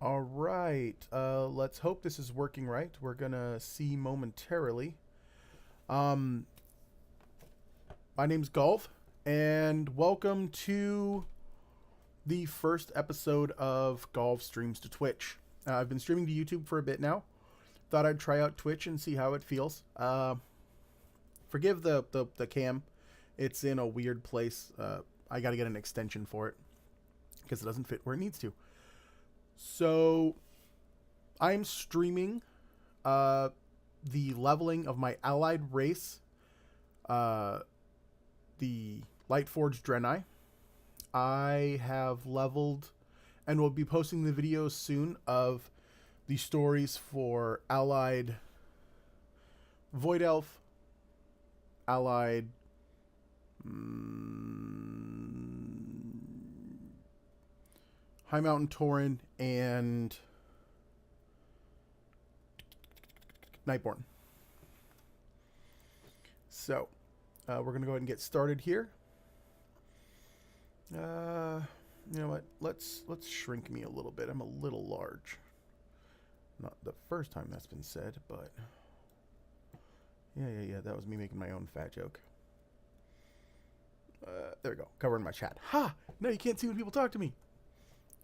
All right. Let's hope this is working right. We're gonna see momentarily. Um, my name's Golf, and welcome to the first episode of Golf Streams to Twitch. I've been streaming to YouTube for a bit now. Thought I'd try out Twitch and see how it feels. Forgive the cam. It's in a weird place. I gotta get an extension for it because it doesn't fit where it needs to. So, I'm streaming the leveling of my allied race, the Lightforged Draenei. I have leveled and will be posting the videos soon of the stories for allied Void Elf, allied High Mountain Tauren, and Nightborn. So, we're going to go ahead and get started here. You know what? Let's shrink me a little bit. I'm a little large. Not the first time that's been said, but yeah. That was me making my own fat joke. There we go. Covering my chat. Ha! No, you can't see when people talk to me.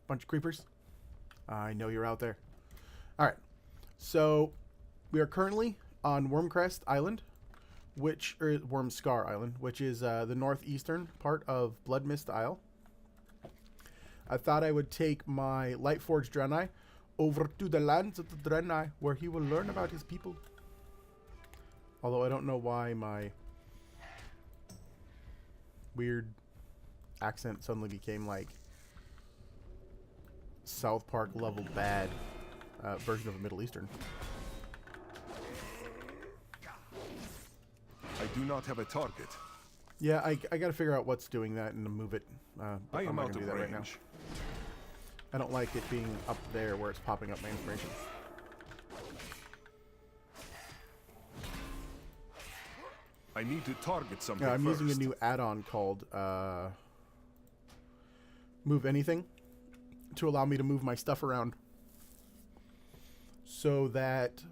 Bunch of creepers. I know you're out there. Alright. So, we are currently on Wormcrest Island, or Wormscar Island, which is the northeastern part of Bloodmist Isle. I thought I would take my Lightforged Draenei over to the lands of the Draenei, where he will learn about his people. Although I don't know why my weird accent suddenly became like South Park level bad version of a Middle Eastern. I do not have a target. Yeah, I gotta figure out what's doing that and move it. I am not out gonna of do that right now. range. I don't like it being up there where it's popping up my information. I need to target something Yeah, I'm first. using a new add-on called Move Anything to allow me to move my stuff around so that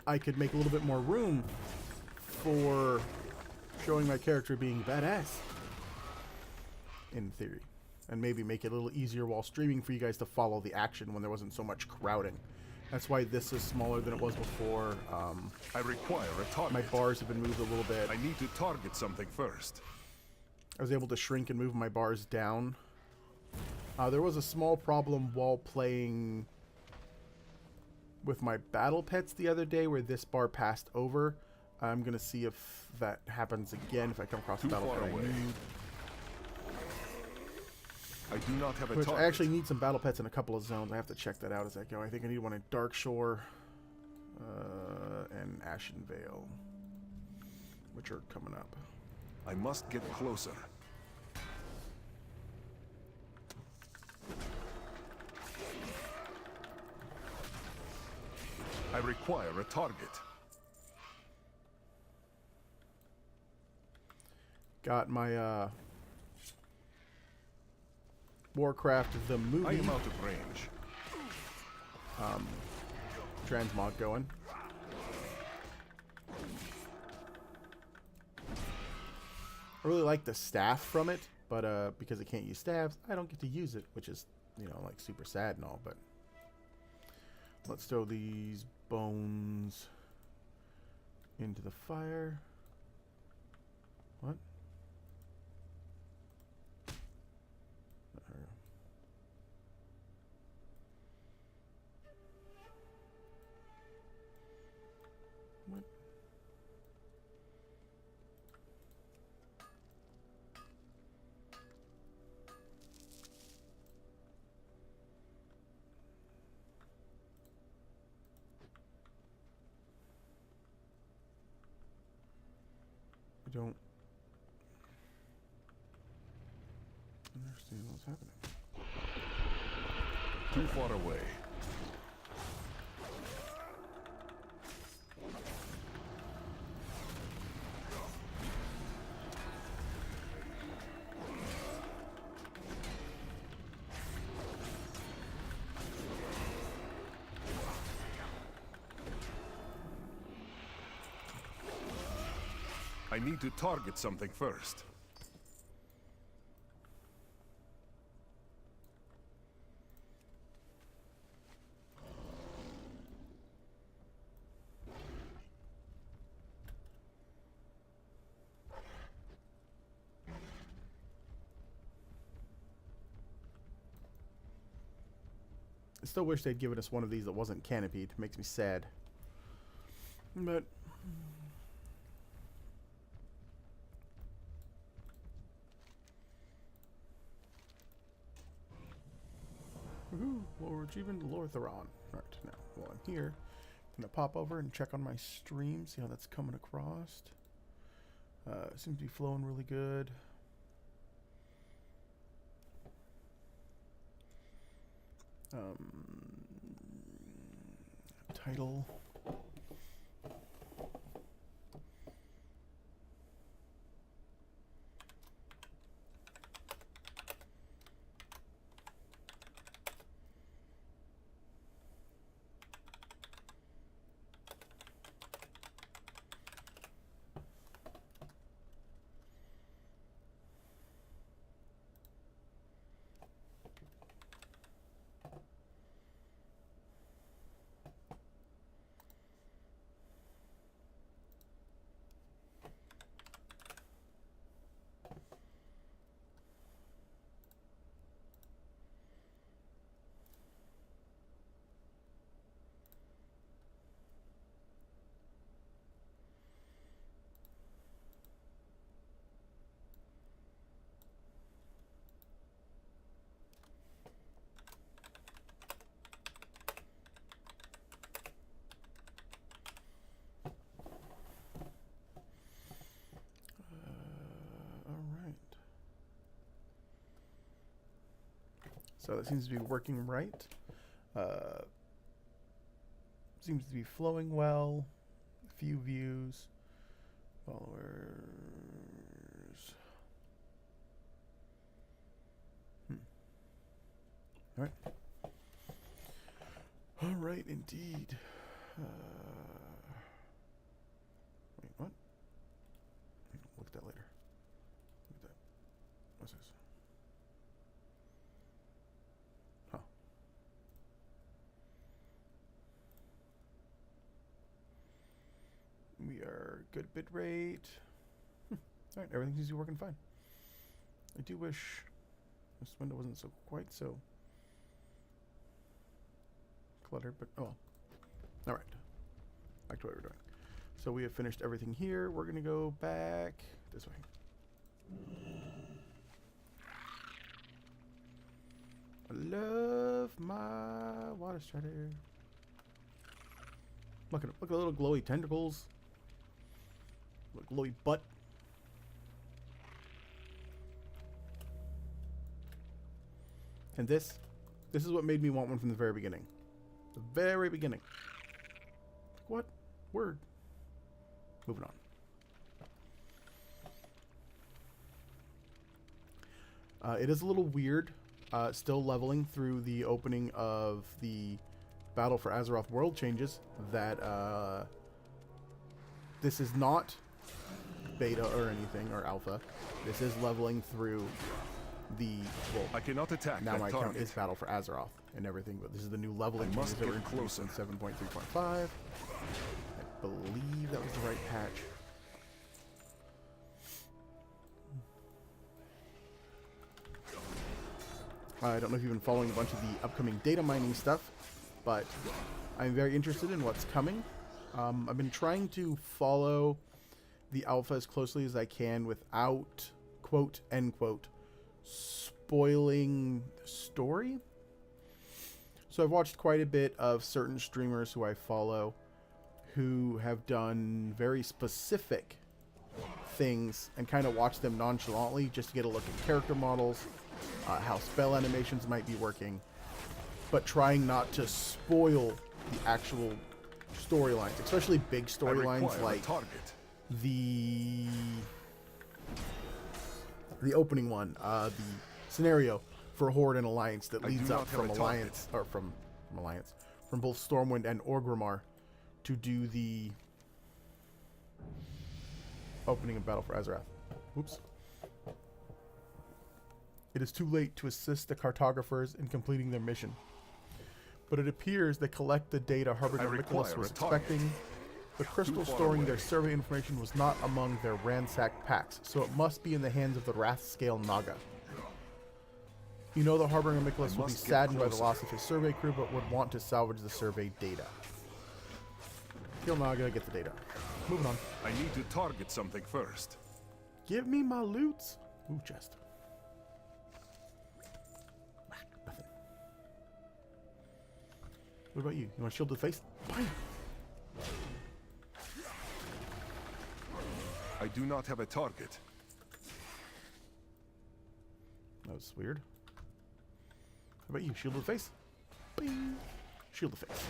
I could make a little bit more room for showing my character being badass, in theory, and maybe make it a little easier while streaming for you guys to follow the action when there wasn't so much crowding. That's why this is smaller than it was before. I require a target. My bars have been moved a little bit. I need to target something first. I was able to shrink and move my bars down. There was a small problem while playing with my battle pets the other day where this bar passed over. I'm going to see if that happens again if I come across a battle pet I need. I do not have a Which target. I actually need some battle pets in a couple of zones. I have to check that out as I go. I think I need one in Darkshore and Ashen Vale, which are coming up. I must get closer. I require a target. Got my Warcraft the movie. I am out of range. Transmog going. I really like the staff from it, but because I can't use staffs, I don't get to use it, which is, you know, like super sad and all, but let's throw these bones into the fire. What? What? I don't understand what's happening. Too far away. I need to target something first. I still wish they'd given us one of these that wasn't canopied. It makes me sad. But woohoo, Lord Jeevan, Lortharon. Alright, now while I'm here, I'm gonna pop over and check on my stream, see how that's coming across. Seems to be flowing really good. Title. So that seems to be working right. Seems to be flowing well. Few views. Followers. Alright. Alright, indeed. Wait, what? Look at that later. Look at that. What's this? Huh. We are good bit rate. Alright, everything seems to be working fine. I do wish this window wasn't so quite so cluttered, but oh well. Alright. Back to what we're doing. So we have finished everything here. We're gonna go back this way. I love my water strider. Look at the little glowy tentacles. Look, glowy butt. And this is what made me want one from the very beginning. The very beginning. What? Word. Moving on. It is a little weird, still leveling through the opening of the Battle for Azeroth World Changes, that this is not beta or anything, or alpha. This is leveling through the, well, I cannot attack now that my account target. is Battle for Azeroth and everything, but this is the new leveling I must changes that were get introduced in closer. 7.3.5. I believe that was the right patch. I don't know if you've been following a bunch of the upcoming data mining stuff, but I'm very interested in what's coming. I've been trying to follow the alpha as closely as I can without, quote, end quote, spoiling the story. So I've watched quite a bit of certain streamers who I follow who have done very specific things and kind of watch them nonchalantly just to get a look at character models, how spell animations might be working, but trying not to spoil the actual storylines, especially big storylines like the opening one, the scenario for Horde and Alliance that leads up from Alliance, or from both Stormwind and Orgrimmar to do the opening a battle for Azeroth. Oops. It is too late to assist the cartographers in completing their mission. But it appears they collect the data Harbinger Nicholas was expecting. The crystal storing their survey information was not among their ransacked packs, so it must be in the hands of the Wrathscale Naga. You know the Harbinger Nicholas will be saddened by the loss of his survey crew, but would want to salvage the survey data. Kill Naga, get the data. Moving on. I need to target something first. Give me my loots. Ooh, chest. Nothing. What about you? You want to shield the face? Fine. I do not have a target. That was weird. How about you? Shield the face? Bing. Shield the face.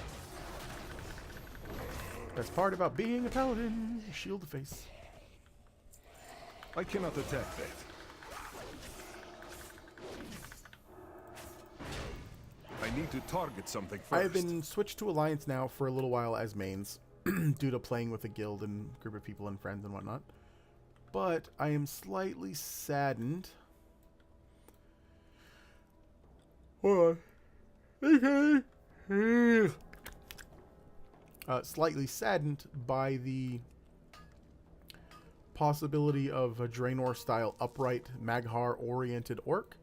Best part about being a paladin, shield the face. I cannot attack that. I need to target something first. I have been switched to Alliance now for a little while as mains, due to playing with a guild and group of people and friends and whatnot. But I am slightly saddened. Hold on. Okay. Slightly saddened by the possibility of a Draenor-style upright Maghar-oriented orc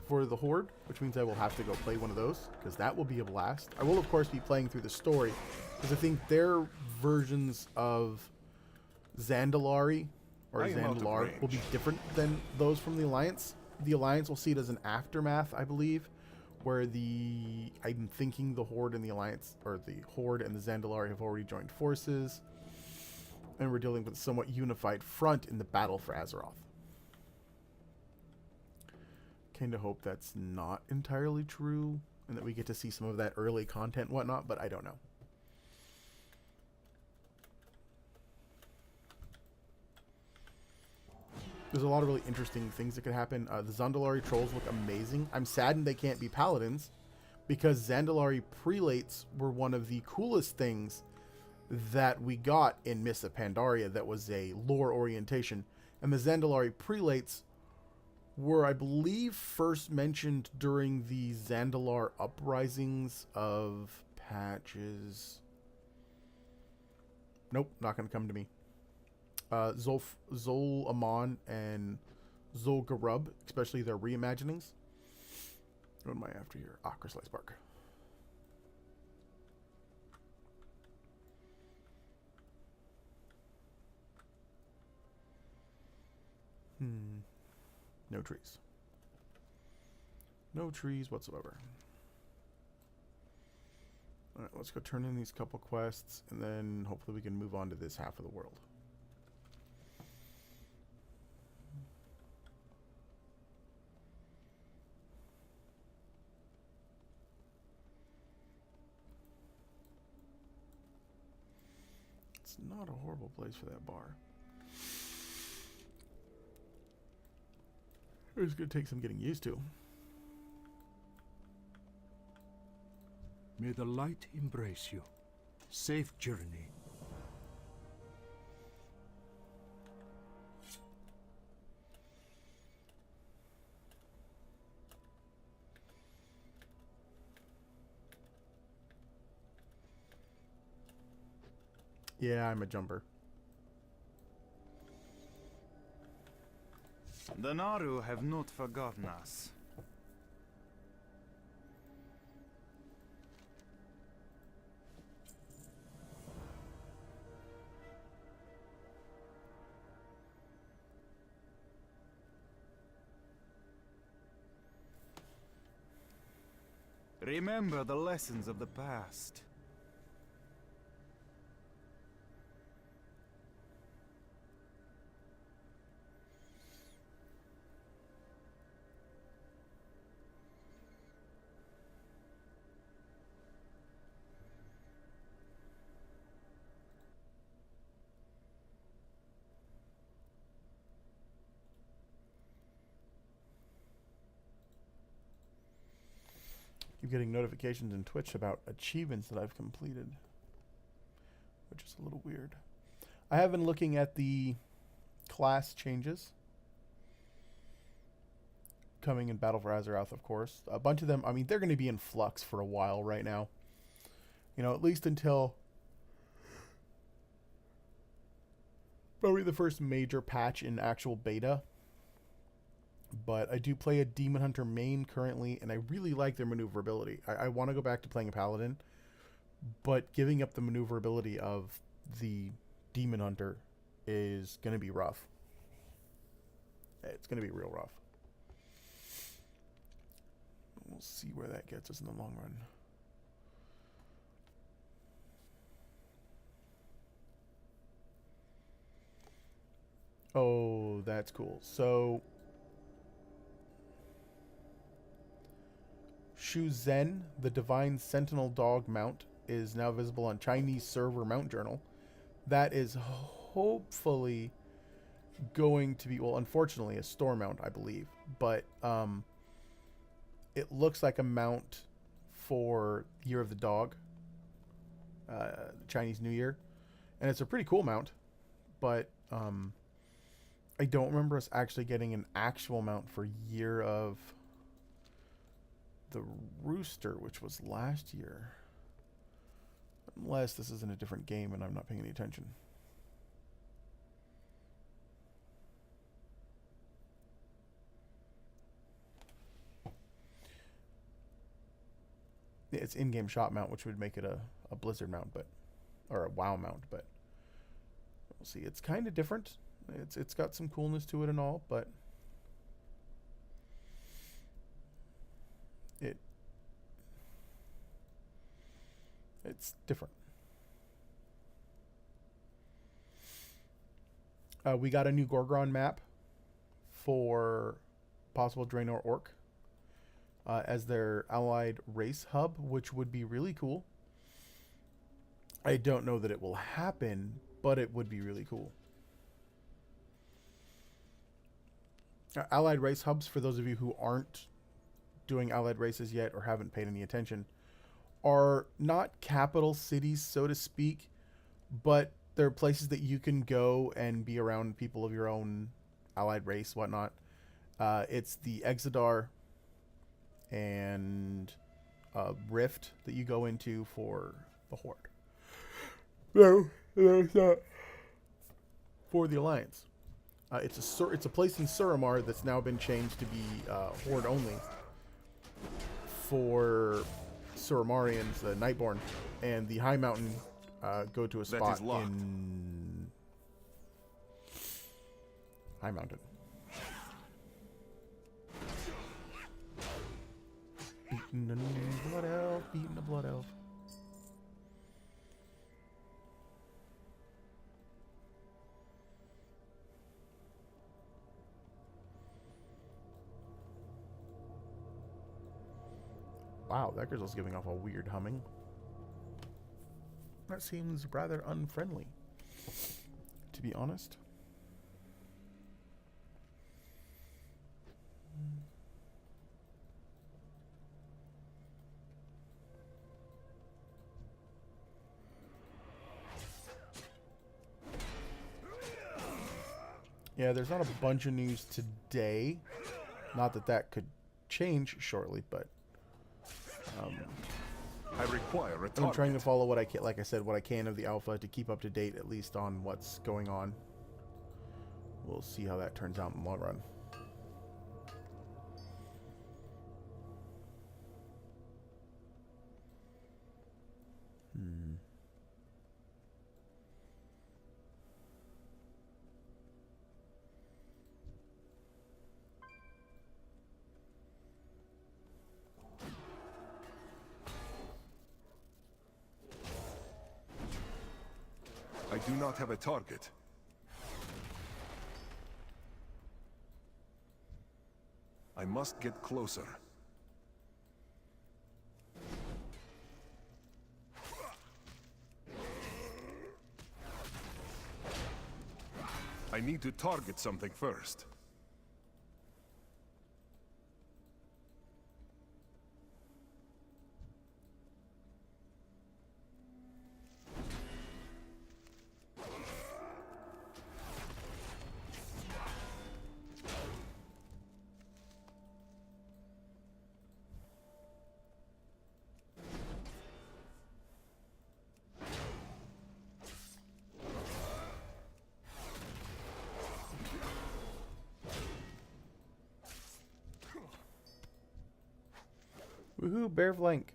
for the Horde, which means I will have to go play one of those, because that will be a blast. I will, of course, be playing through the story, because I think their versions of Zandalari, or Zandalar, will be different than those from the Alliance. The Alliance will see it as an aftermath, I believe, where I'm thinking the Horde and the Alliance, or the Horde and the Zandalari have already joined forces, and we're dealing with a somewhat unified front in the battle for Azeroth. Kinda hope that's not entirely true, and that we get to see some of that early content and whatnot, but I don't know. There's a lot of really interesting things that could happen. The Zandalari trolls look amazing. I'm saddened they can't be paladins, because Zandalari prelates were one of the coolest things that we got in Mists of Pandaria that was a lore orientation. And the Zandalari prelates were, I believe, first mentioned during the Zandalar uprisings of patches. Nope, not going to come to me. Zol Amon and Zol Garub, especially their reimaginings. What am I after here? Crystallize Bark. No trees. No trees whatsoever. Alright, let's go turn in these couple quests, and then hopefully we can move on to this half of the world. It's not a horrible place for that bar. It's going to take some getting used to. May the light embrace you. Safe journey. Yeah, I'm a jumper. The Naru have not forgotten us. Remember the lessons of the past. Keep getting notifications in Twitch about achievements that I've completed, which is a little weird. I have been looking at the class changes coming in Battle for Azeroth, of course. A bunch of them, I mean, they're going to be in flux for a while right now. You know, at least until probably the first major patch in actual beta. But I do play a Demon Hunter main currently, and I really like their maneuverability. I want to go back to playing a Paladin, but giving up the maneuverability of the Demon Hunter is going to be rough. It's going to be real rough. We'll see where that gets us in the long run. Oh, that's cool. So Shu Zhen, the Divine Sentinel Dog mount, is now visible on Chinese server Mount Journal. That is hopefully going to be, well, unfortunately, a store mount, I believe. But it looks like a mount for Year of the Dog, Chinese New Year. And it's a pretty cool mount. But I don't remember us actually getting an actual mount for Year of the Rooster, which was last year. Unless this is in a different game and I'm not paying any attention. Yeah, it's in-game shop mount, which would make it a Blizzard mount, but or a WoW mount, but we'll see. It's kind of different. It's got some coolness to it and all, but it's different. We got a new Gorgon map for possible Draenor Orc as their allied race hub, which would be really cool. I don't know that it will happen, but it would be really cool. Allied race hubs, for those of you who aren't doing allied races yet or haven't paid any attention, are not capital cities, so to speak, but they're places that you can go and be around people of your own allied race, whatnot. It's the Exodar and Rift that you go into for the Horde. No, it's not for the Alliance. It's a place in Suramar that's now been changed to be Horde only for Suramarians, the Nightborn, and the High Mountain go to a spot in High Mountain. Beating the blood elf, beating the blood elf. Wow, that grizzle's giving off a weird humming. That seems rather unfriendly, to be honest. Yeah, there's not a bunch of news today. Not that that could change shortly, but I require a target. I'm trying to follow what I can, like I said, what I can of the alpha to keep up to date, at least on what's going on. We'll see how that turns out in the long run. I do not have a target. I must get closer. I need to target something first. Woohoo, Bear Flank.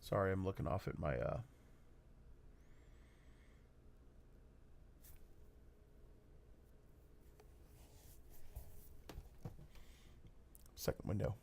Sorry, I'm looking off at my second window.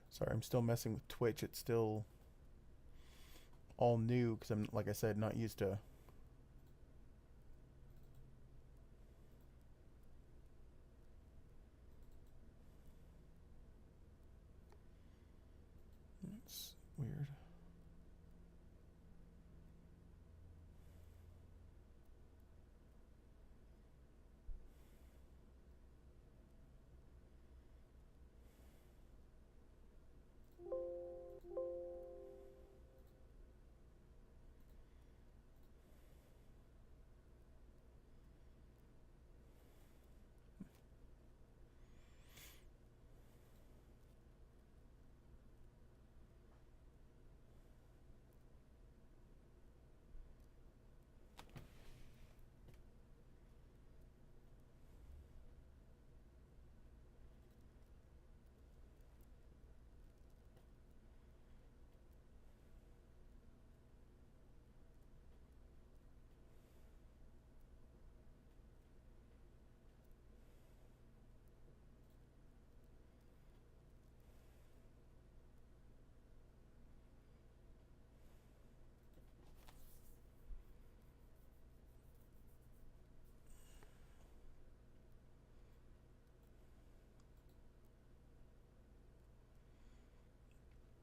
Sorry, I'm still messing with Twitch. It's still all new because I'm, like I said, not used to. It's weird.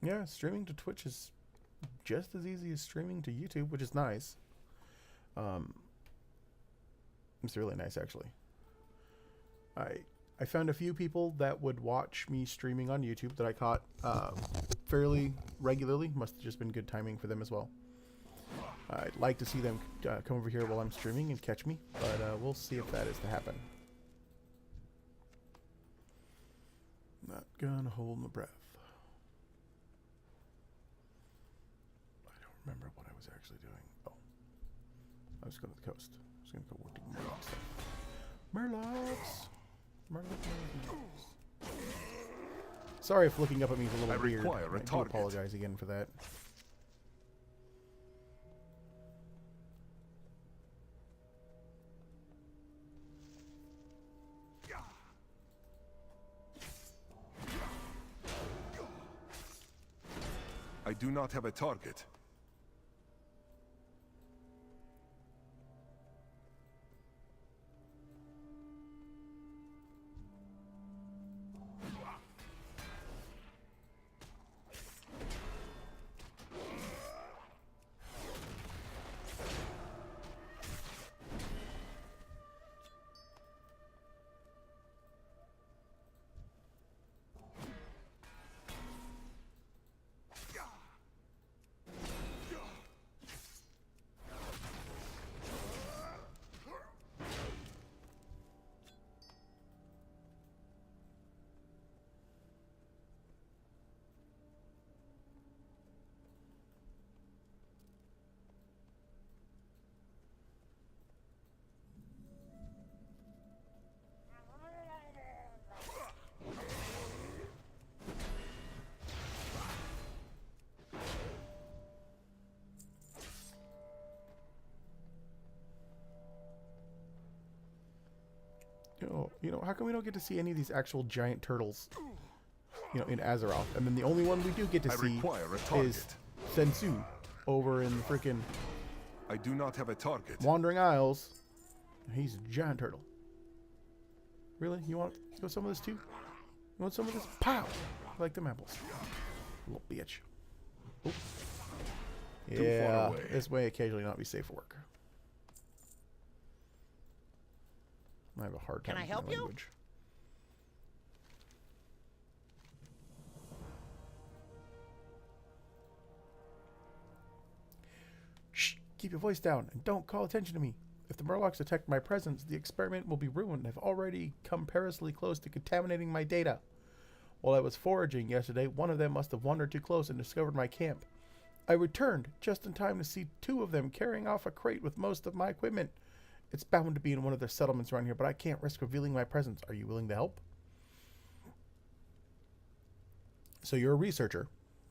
Yeah, streaming to Twitch is just as easy as streaming to YouTube, which is nice. It's really nice, actually. I found a few people that would watch me streaming on YouTube that I caught fairly regularly. Must have just been good timing for them as well. I'd like to see them come over here while I'm streaming and catch me, but we'll see if that is to happen. Not gonna hold my breath. I don't remember what I was actually doing. Oh, I was going to the coast. I was going to go work the Murloc stuff. Murlocs! Murlocs. Sorry if looking up at me is a little weird. I do apologize again for that. I do not have a target. How come we don't get to see any of these actual giant turtles, in Azeroth? And then the only one we do get to I see require a is target. Sensu over in freaking I do not have a target. Wandering Isles. He's a giant turtle. Really? You want some of this too? You want some of this? Pow! I like them apples. Little bitch. Oh. Too Yeah, far away. this may occasionally not be safe for work. I have a hard time Can I with help my you? language. Shh! Keep your voice down and don't call attention to me. If the Murlocs detect my presence, the experiment will be ruined. I've already come perilously close to contaminating my data. While I was foraging yesterday, one of them must have wandered too close and discovered my camp. I returned just in time to see two of them carrying off a crate with most of my equipment. It's bound to be in one of their settlements around here, but I can't risk revealing my presence. Are you willing to help? So you're a researcher.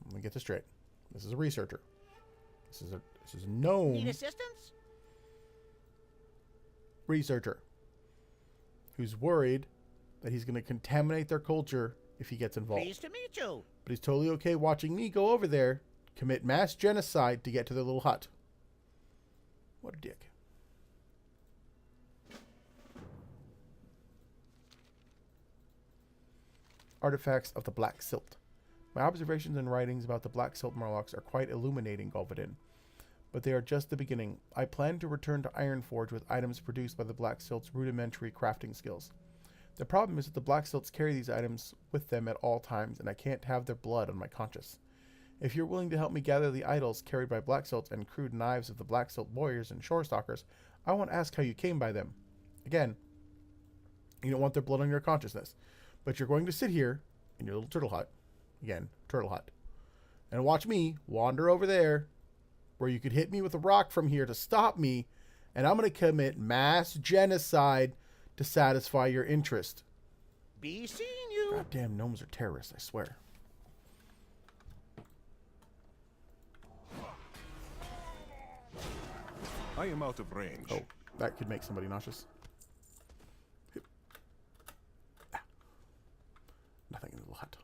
Let me get this straight. This is a researcher. This is a gnome Need assistance? researcher who's worried that he's going to contaminate their culture if he gets involved. Pleased to meet you. But he's totally okay watching me go over there, commit mass genocide to get to their little hut. What a dick. Artifacts of the Black Silt. My observations and writings about the Black Silt Murlocs are quite illuminating, Golvadin. But they are just the beginning. I plan to return to Ironforge with items produced by the Black Silt's rudimentary crafting skills. The problem is that the Black Silts carry these items with them at all times, and I can't have their blood on my conscience. If you're willing to help me gather the idols carried by Black Silts and crude knives of the Black Silt warriors and shore stalkers, I want to ask how you came by them. Again, you don't want their blood on your consciousness, but you're going to sit here in your little turtle hut, again, turtle hut, and watch me wander over there where you could hit me with a rock from here to stop me, and I'm going to commit mass genocide to satisfy your interest. Be seeing you. Goddamn gnomes are terrorists, I swear. I am out of range. Oh, that could make somebody nauseous. Ah. Nothing in the little hut.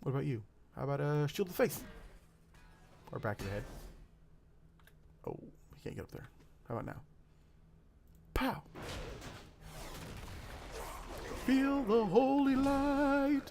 What about you? How about a shield of the face? Or back of the head? Oh, he can't get up there. How about now? Pow! Feel the holy light!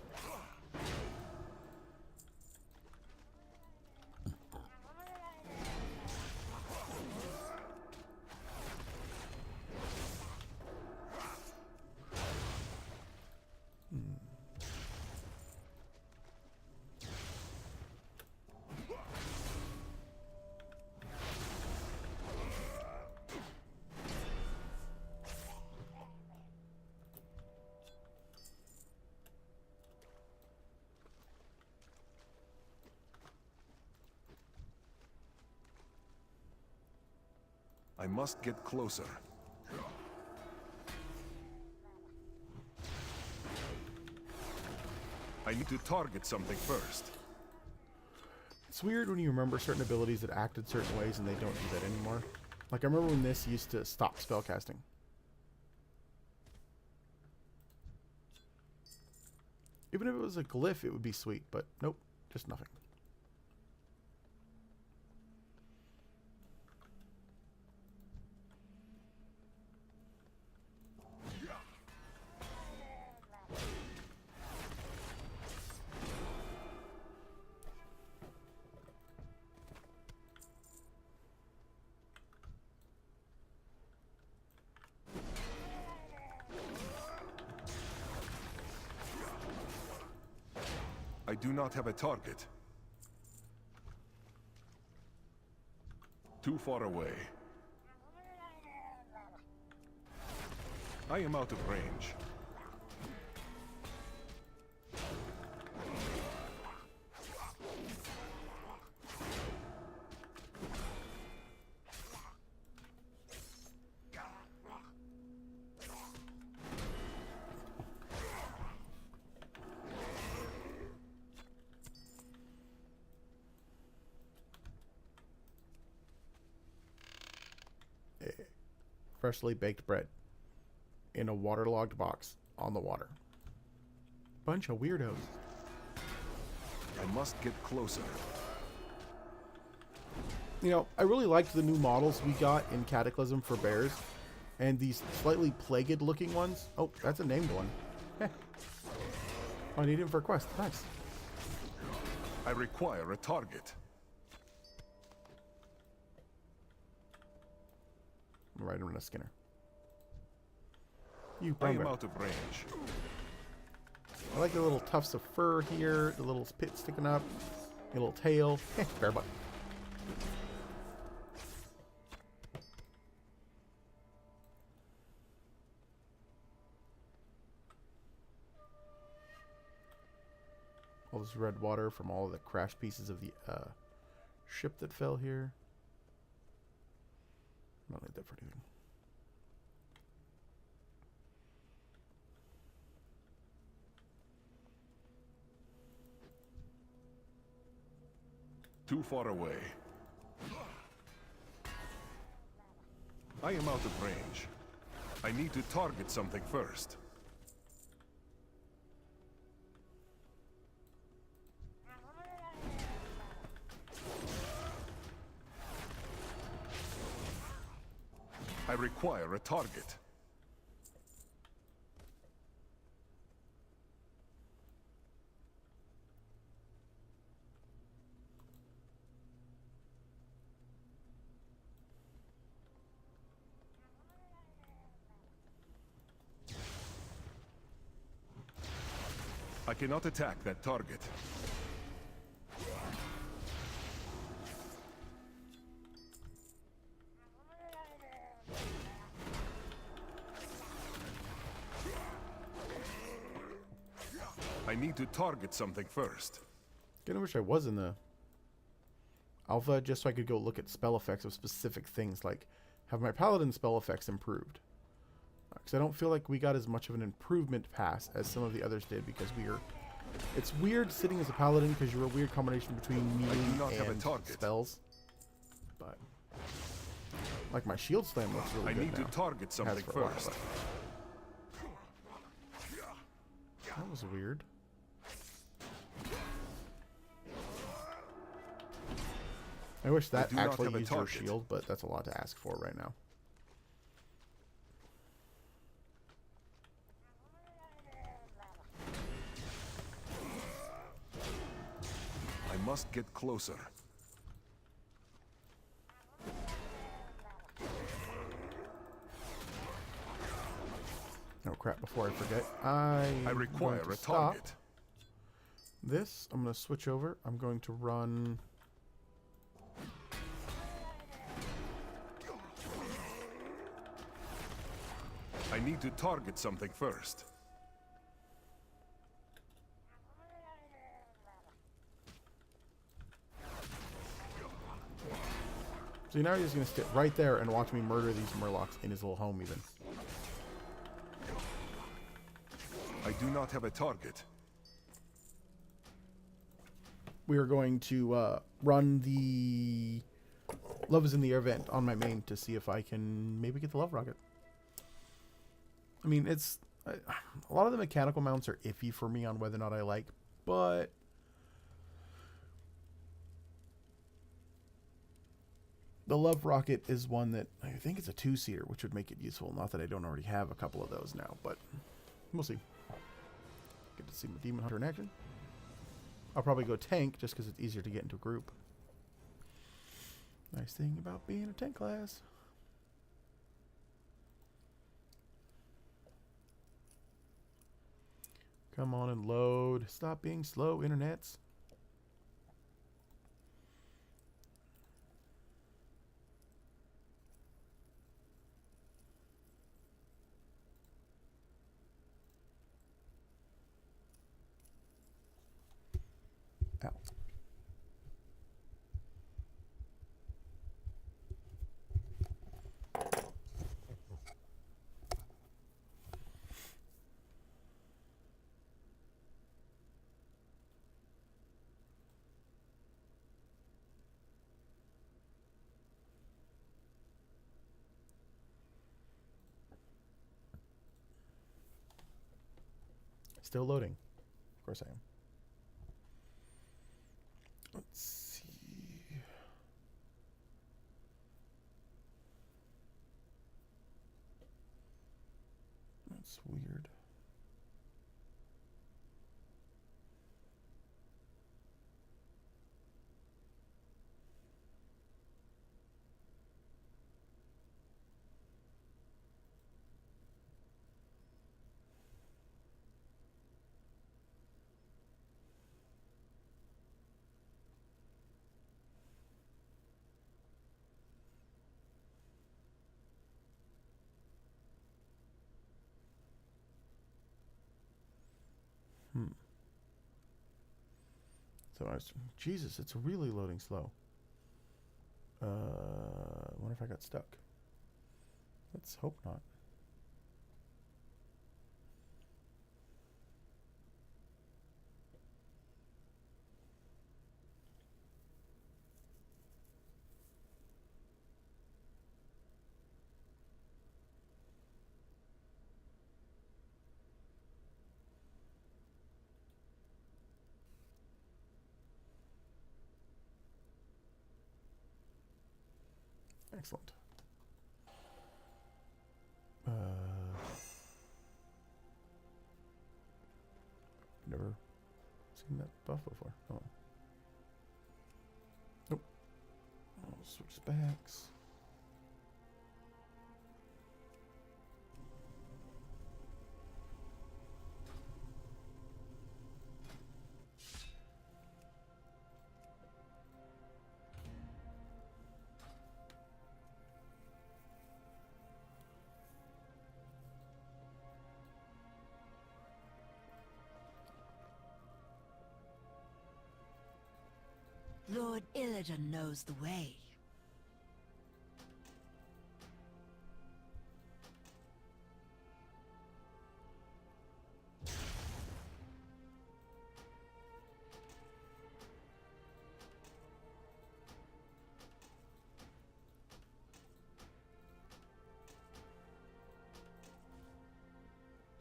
I must get closer. I need to target something first. It's weird when you remember certain abilities that acted certain ways and they don't do that anymore. Like, I remember when this used to stop spellcasting. Even if it was a glyph, it would be sweet, but nope, just nothing. I do not have a target. Too far away. I am out of range. Freshly baked bread. in a waterlogged box on the water. Bunch of weirdos. I must get closer. You know, I really liked the new models we got in Cataclysm for bears. And these slightly plagued looking ones. Oh, that's a named one. Heh. Oh, I need him for a quest. Nice. I require a target. Right on a Skinner. You I brown am bear. out of range. I like the little tufts of fur here, the little pit sticking up, the little tail. Bear butt. All this red water from all of the crashed pieces of the ship that fell here. Not need that for anything. Too far away. I am out of range. I need to target something first. I require a target. I cannot attack that target. I need to target something first. Kinda wish I was in the alpha just so I could go look at spell effects of specific things, like have my paladin spell effects improved. Because I don't feel like we got as much of an improvement pass as some of the others did, because we are... It's weird sitting as a paladin because you're a weird combination between melee not have a and target. spells. But like my shield slam looks really I good need to now. target Has something for a while, first. but that was weird. I wish that do not actually have a used your target. shield, but that's a lot to ask for right now. I must get closer. Oh crap, before I forget, I require to a stop target. this. I'm going to switch over. I'm going to run... I need to target something first. So now he's just going to sit right there and watch me murder these murlocs in his little home even. I do not have a target. We are going to run the Love is in the Air event on my main to see if I can maybe get the Love Rocket. I mean, it's... a lot of the mechanical mounts are iffy for me on whether or not I like, but... the Love Rocket is one that I think it's a 2-seater, which would make it useful. Not that I don't already have a couple of those now, but we'll see. Get to see my Demon Hunter in action. I'll probably go tank just because it's easier to get into a group. Nice thing about being a tank class. Come on and load. Stop being slow, internets. Ow. Still loading. Of course I am. Let's see. That's weird. So I was, Jesus, it's really loading slow. I wonder if I got stuck. Let's hope not. Excellent. Never seen that buff before. Oh. Nope. I'll switch backs. Lord Illidan knows the way.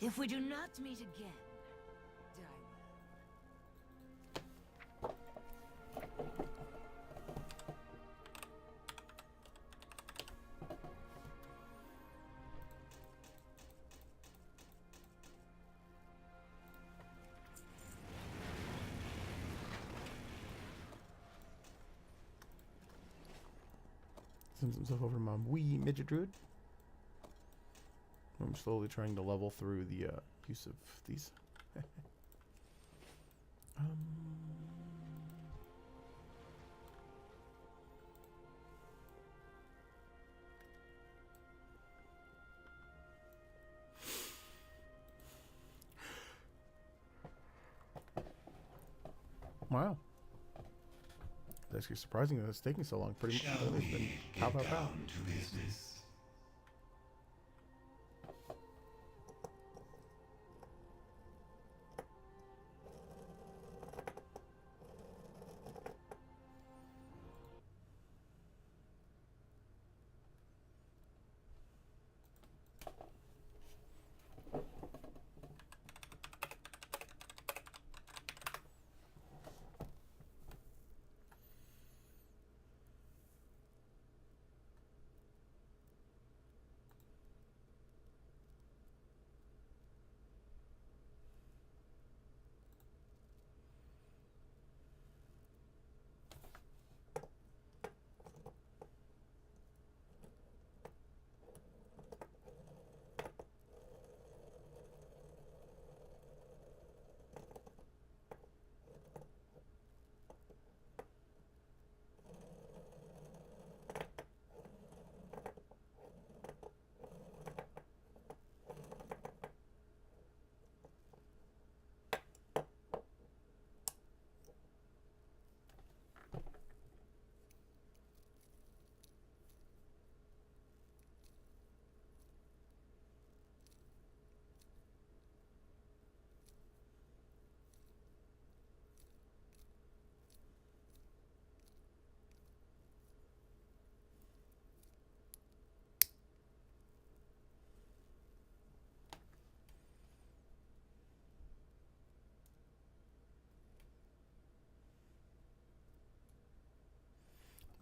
If we do not meet again, I Sends himself over to my wee midget druid. I'm slowly trying to level through the use of these. Wow. It's actually surprising that it's taking so long. Pretty much it's been pow pow pow.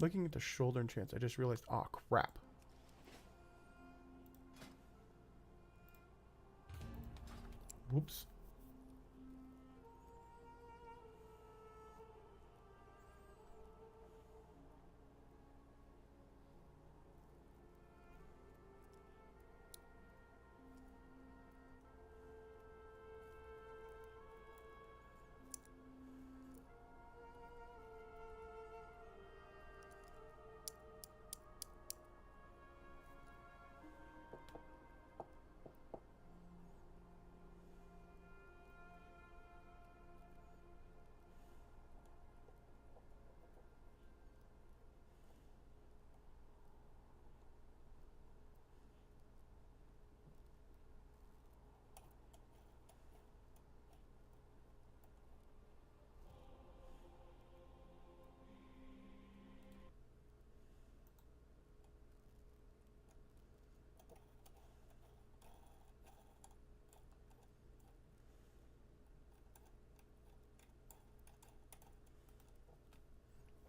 Looking at the shoulder enchants, I just realized, ah, crap. Whoops.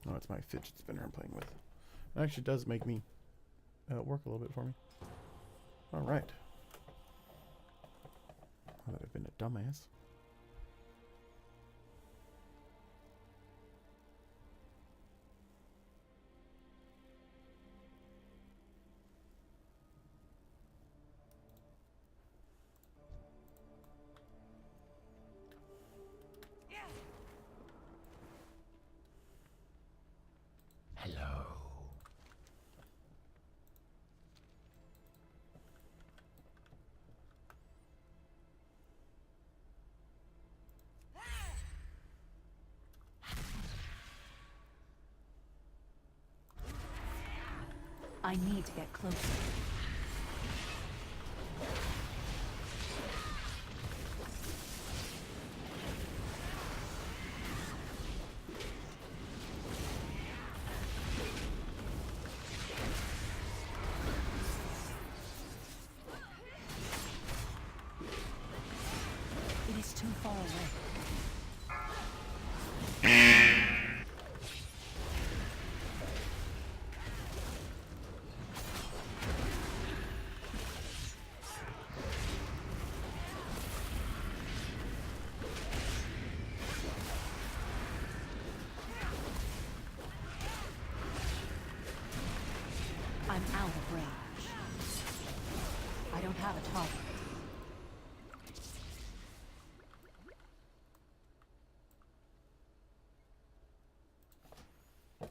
Oh, it's my fidget spinner I'm playing with. It actually does make me work a little bit for me. All right. Now that I've been a dumbass. Hello. I need to get closer. It is too far away. I'm out of range. I don't have a target.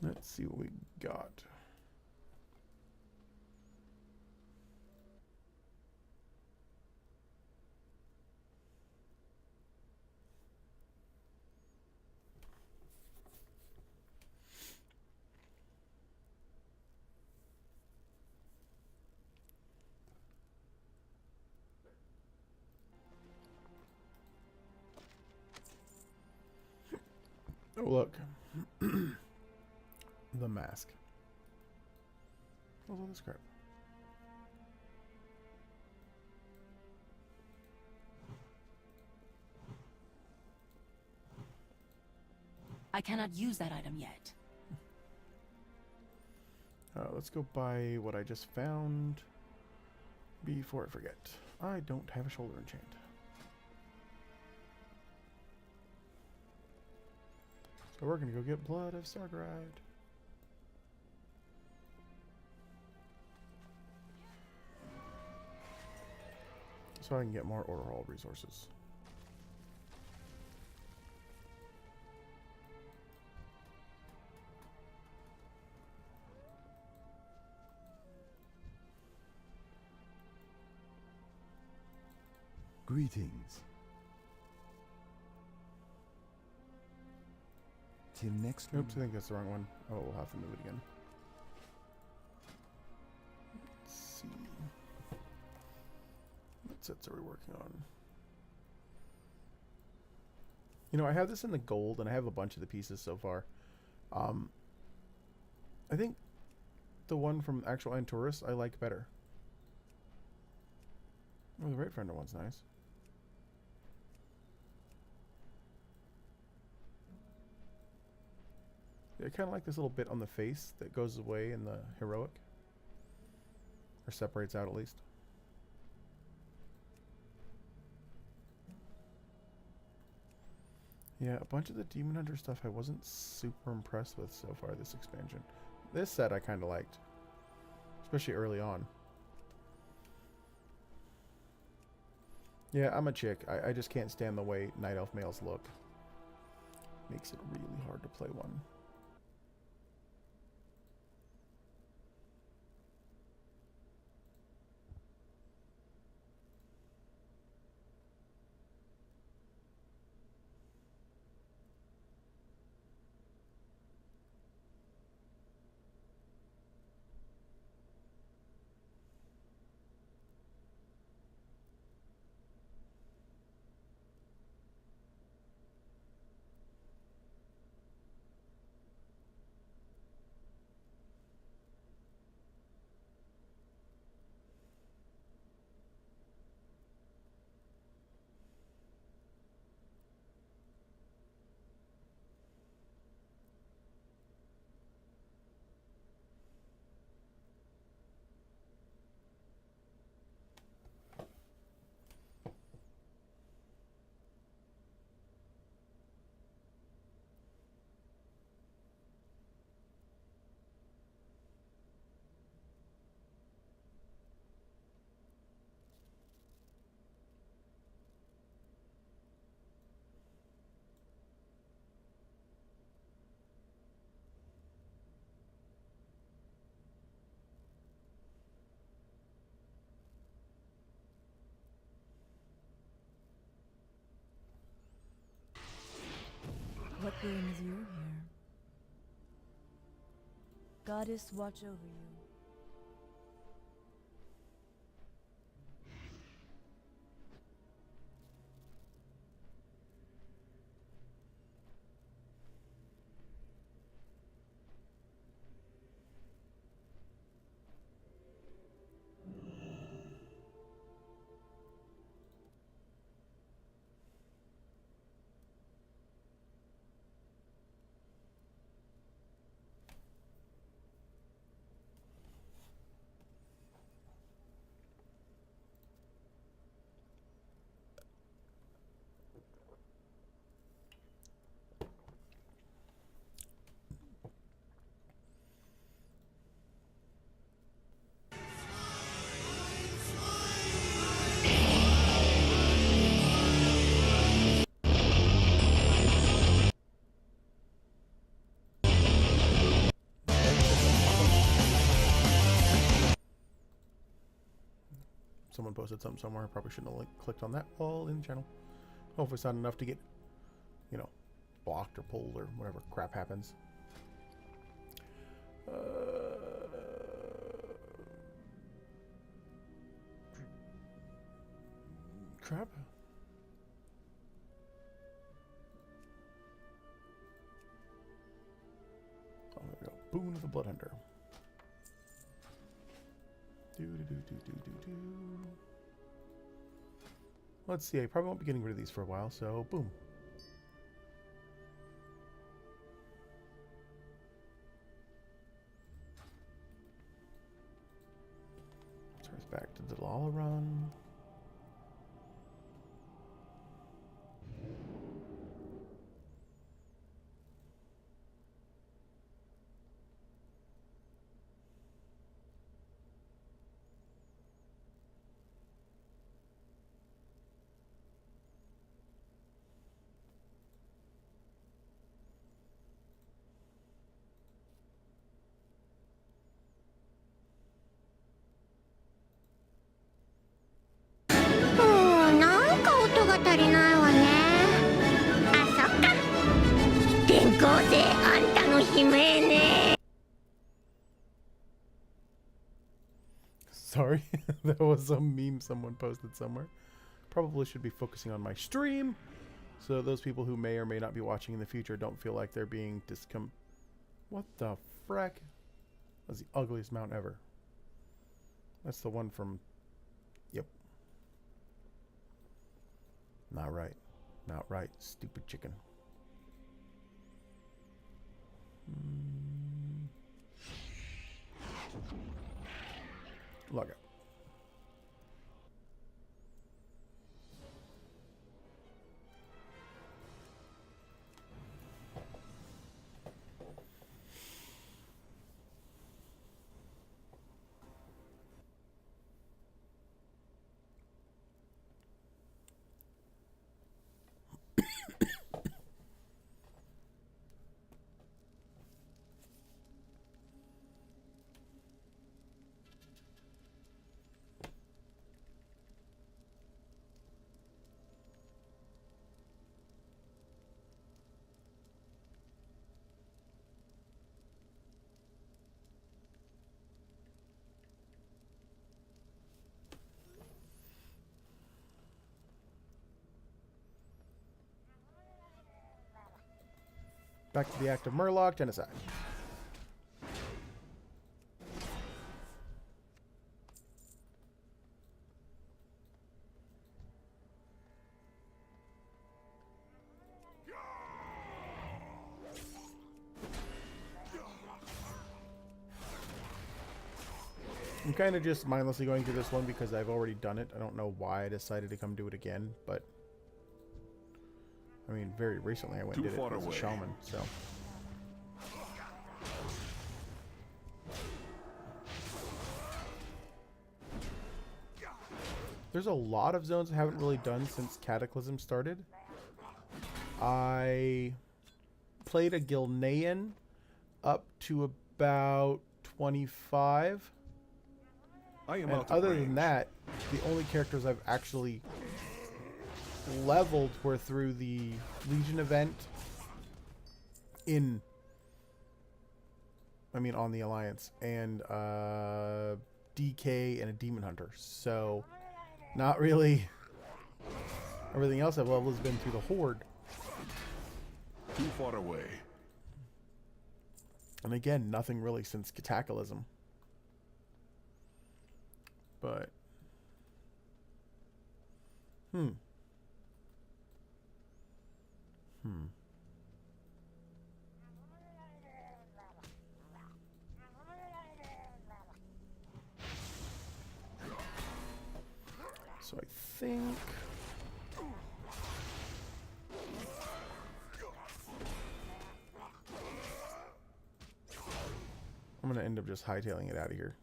Let's see what we got. Oh, look. The mask. What's all this crap? I cannot use that item yet. Let's go buy what I just found before I forget. I don't have a shoulder enchant. So we're gonna go get Blood of Sargeride. So I can get more Order Hall resources. Greetings. Till next week. Oops, I think that's the wrong one. Oh, we'll have to move it again. Let's see. What sets are we working on? You know, I have this in the gold, and I have a bunch of the pieces so far. I think the one from actual Antorus I like better. Oh, the Right Friender one's nice. I kind of like this little bit on the face that goes away in the heroic. Or separates out at least. Yeah, a bunch of the Demon Hunter stuff I wasn't super impressed with so far this expansion. This set I kind of liked. Especially early on. Yeah, I'm a chick. I just can't stand the way Night Elf males look. Makes it really hard to play one. What brings you here? Goddess, watch over you. Someone posted something somewhere. I probably shouldn't have clicked on that while in the channel. Hopefully it's not enough to get, you know, blocked or pulled or whatever crap happens. Crap. Oh, there we go. Boon of the Blood Hunter. Let's see, I probably won't be getting rid of these for a while, so boom. Turns back to the Dalaran. Sorry, that was a meme someone posted somewhere. Probably should be focusing on my stream, so those people who may or may not be watching in the future don't feel like they're being What the frack? That's the ugliest mount ever. That's the one from... Yep. Not right. Not right. Stupid chicken. Log out. Back to the act of Murloc, genocide. I'm kind of just mindlessly going through this one because I've already done it. I don't know why I decided to come do it again, but I mean, very recently I went and did it as a shaman, so. There's a lot of zones I haven't really done since Cataclysm started. I played a Gilnean up to about 25. And other than that, the only characters I've actually leveled were through the Legion event on the Alliance, and DK and a Demon Hunter. So, not really. Everything else I've leveled has been through the Horde. Too far away. And again, nothing really since Cataclysm. But So I think I'm going to end up just hightailing it out of here.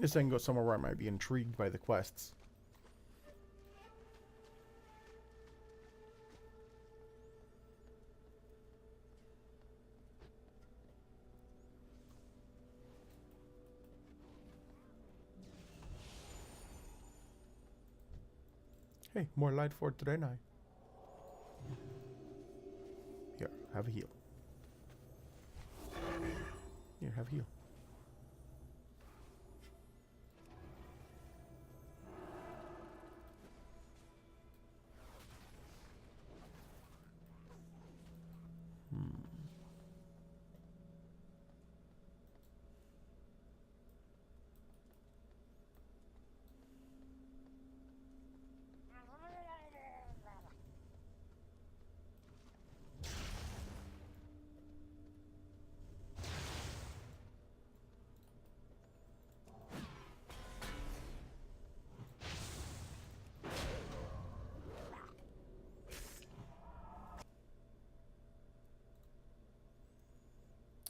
This I can go somewhere where I might be intrigued by the quests. Hey, more light for Draenei. Here, have a heal. Here, have a heal.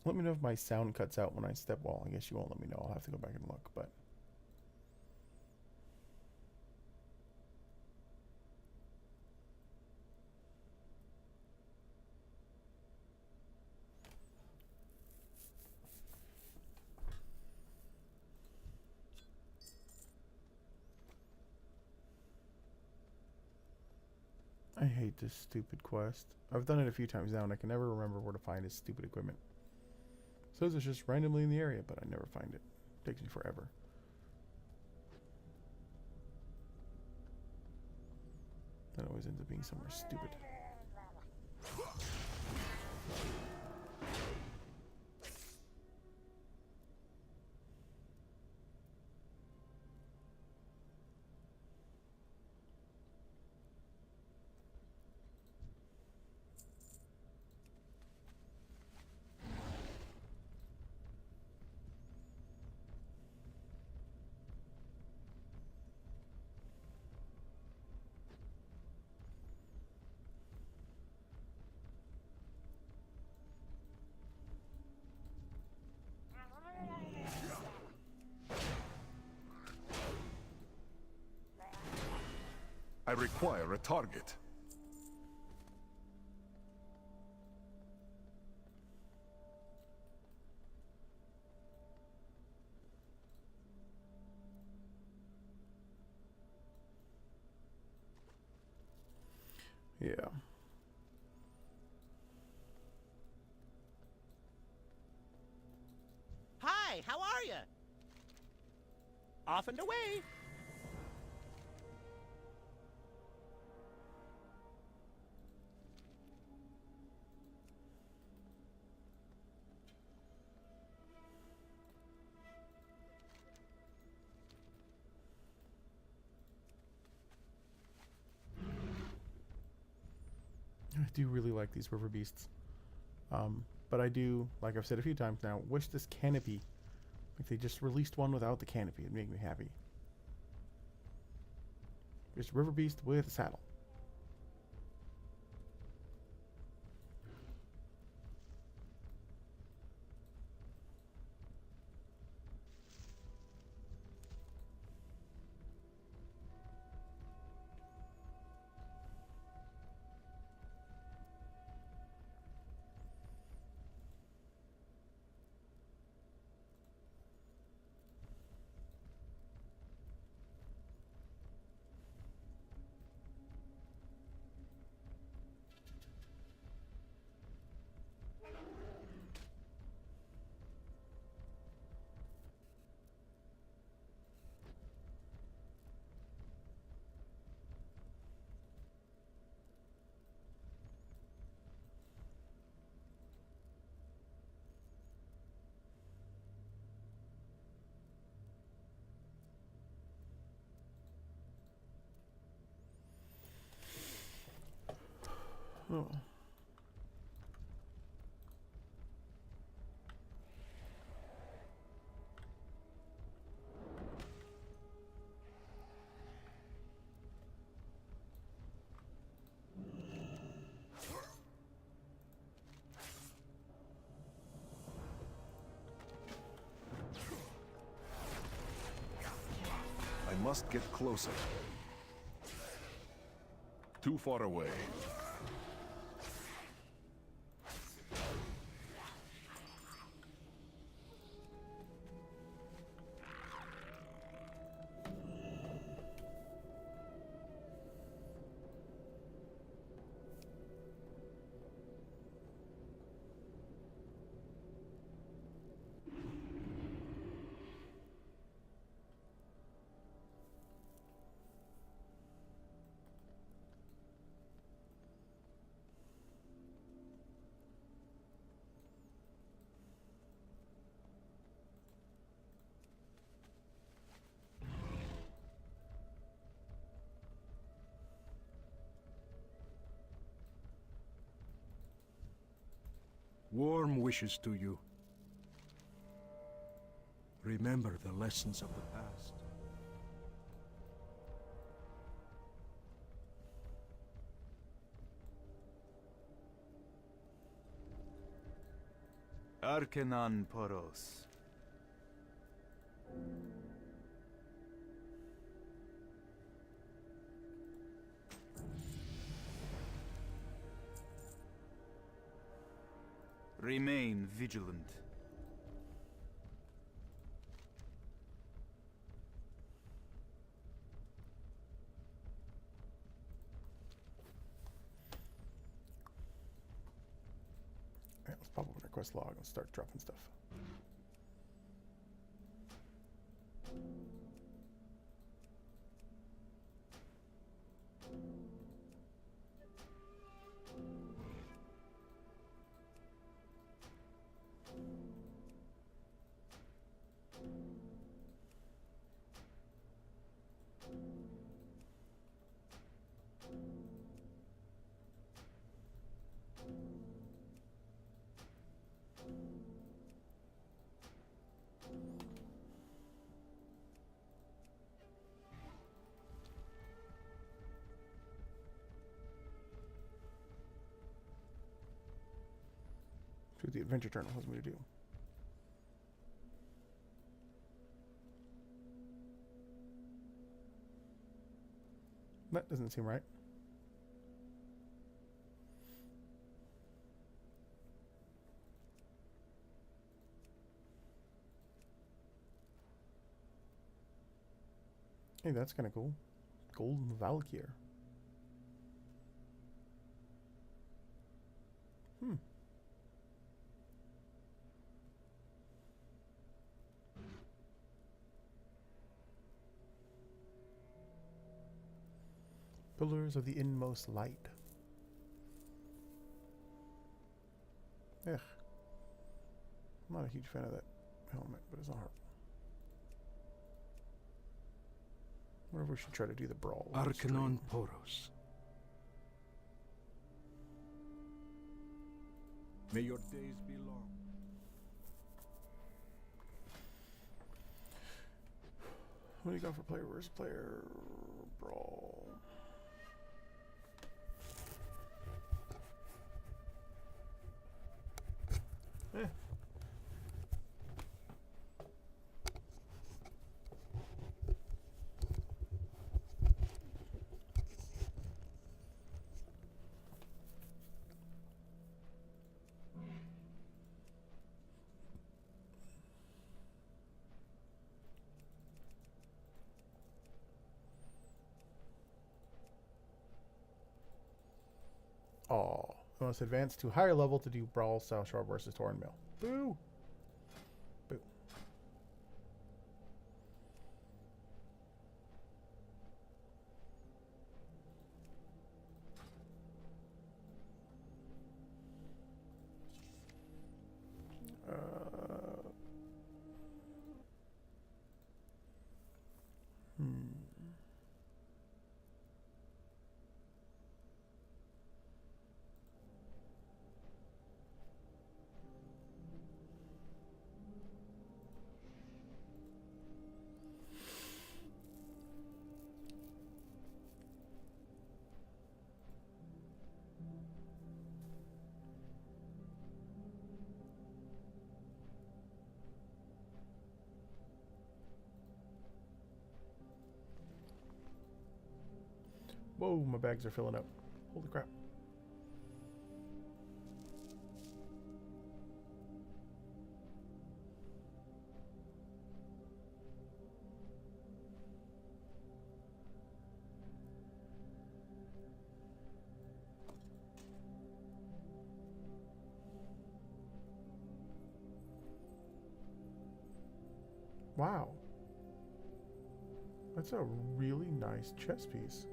Let me know if my sound cuts out when I step wall. I guess you won't let me know. I'll have to go back and look, but I hate this stupid quest. I've done it a few times now and I can never remember where to find this stupid equipment. So it's just randomly in the area, but I never find it. Takes me forever. That always ends up being somewhere stupid. I require a target. Yeah. Hi, how are you? Off and away. I do really like these river beasts. But I do, like I've said a few times now, wish this canopy, like they just released one without the canopy. It'd make me happy. Just river beast with a saddle. Oh. I must get closer. Too far away. Warm wishes to you. Remember the lessons of the past. Arkenan Poros. Remain vigilant. Alright, let's pop open our quest log and start dropping stuff. See what the Adventure Journal has me to do. That doesn't seem right. Hey, that's kind of cool. Golden Valkyr. Hmm. Pillars of the Inmost Light. Ugh. I'm not a huge fan of that helmet, but it's not hard. I wonder if we should try to do the brawl. on the stream. Arcanon Poros. May your days be long. What do you got for player? Where's player? Brawl. Eh. Oh, I must advance to higher level to do Brawl South Shore versus Torn Mill. Boo! Boo. Hmm. Whoa, my bags are filling up. Holy crap. Wow. That's a really nice chess piece.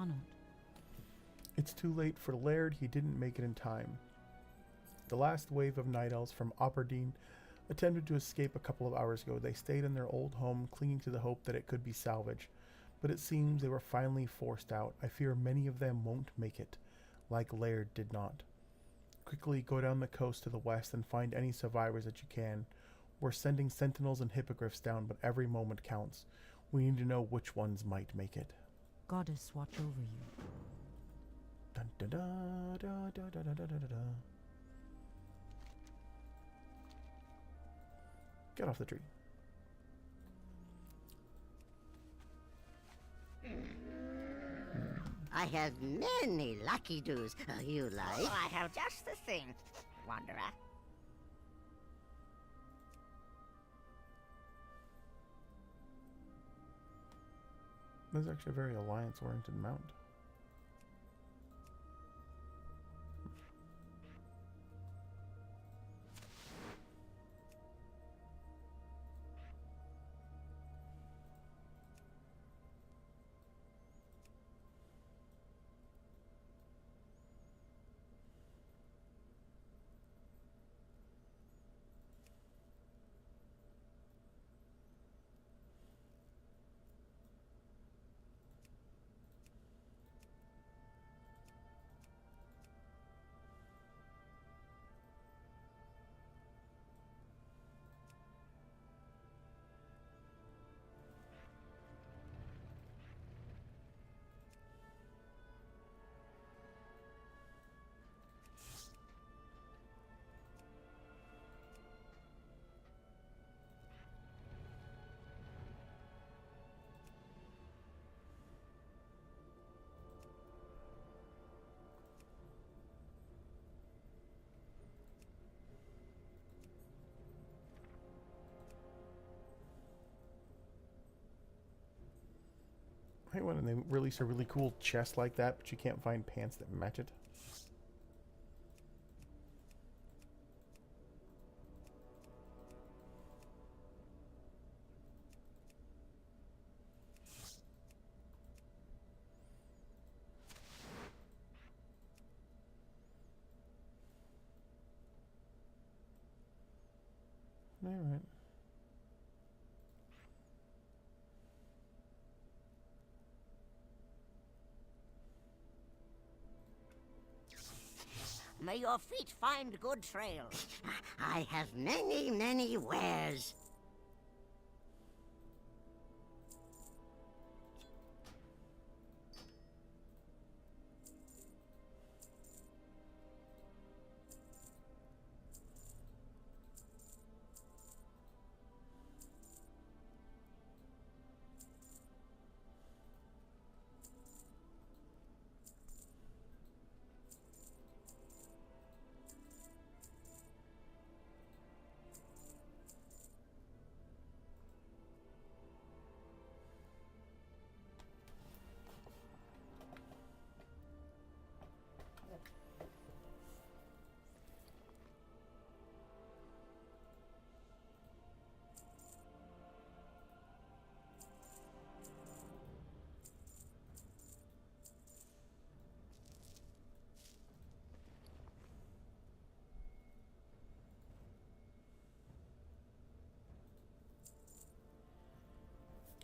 Arnold. It's too late for Laird. He didn't make it in time. The last wave of Night Elves from Aberdeen attempted to escape a couple of hours ago. They stayed in their old home, clinging to the hope that it could be salvaged. But it seems they were finally forced out. I fear many of them won't make it, like Laird did not. Quickly go down the coast to the west and find any survivors that you can. We're sending sentinels and hippogriffs down, but every moment counts. We need to know which ones might make it. Goddess watch over you. Dun, dun, da, da, da, da, da, da, da, da. Get off the tree. I have many lucky doos. You like? Oh, I have just the thing, Wanderer. This is actually a very alliance-oriented mount. I hate when they release a really cool chest like that, but you can't find pants that match it. All right. May your feet find good trail. I have many, many wares.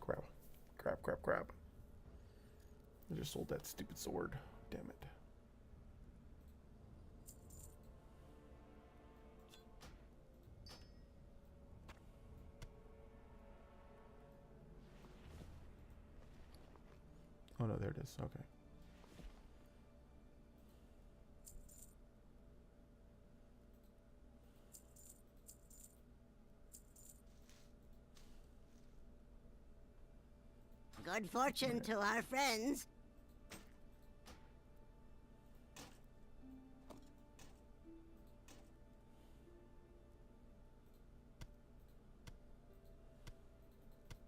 Crap. Crap, crap, crap. I just sold that stupid sword. Damn it. Oh no, there it is. Okay. Good fortune to our friends.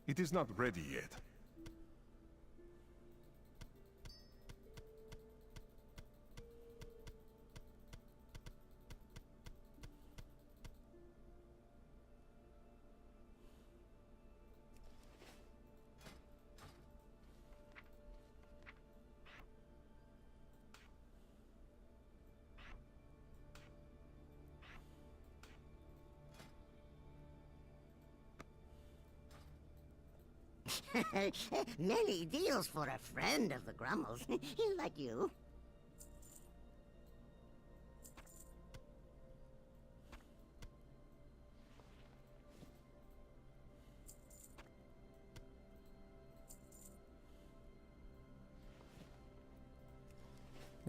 It is not ready yet. Many deals for a friend of the Grummles, like you.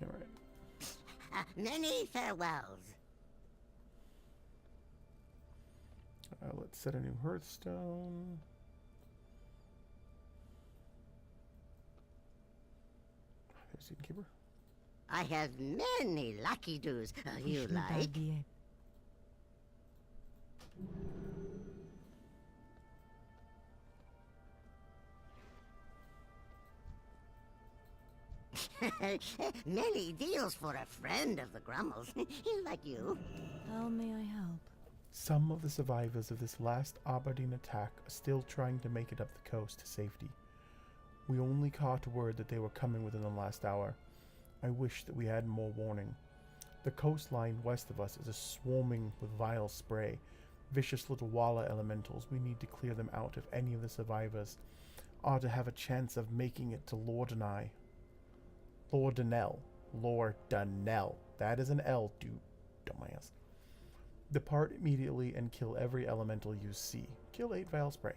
All right. Many farewells. Let's set a new Hearthstone. There's the innkeeper. I have many lucky doos you Vishnu like. Bardier. Many deals for a friend of the Grummles, like you. How may I help? Some of the survivors of this last Aberdeen attack are still trying to make it up the coast to safety. We only caught word that they were coming within the last hour. I wish that we had more warning. The coastline west of us is swarming with vile spray, vicious little walla elementals. We need to clear them out if any of the survivors are to have a chance of making it to Lordanai. Lordanel. Lordanel. That is an L, dude. Dumbass. Depart immediately and kill every elemental you see. Kill 8 vile spray.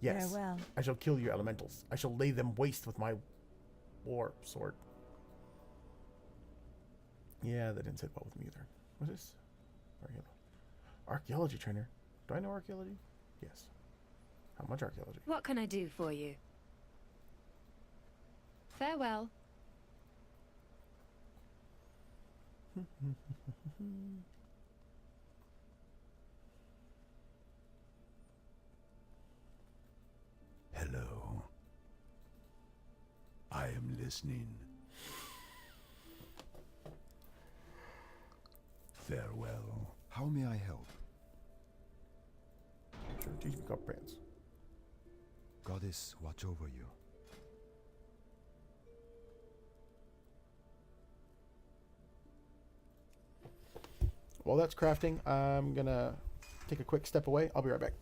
Yes. Farewell. I shall kill your elementals. I shall lay them waste with my war sword. Yeah, that didn't sit well with me either. What is this? Archaeology trainer. Do I know archaeology? Yes. How much archaeology? What can I do for you? Farewell. Hello. I am listening. Farewell. How may I help? Sure, teach me cup brands. Goddess, watch over you. While that's crafting, I'm gonna take a quick step away. I'll be right back.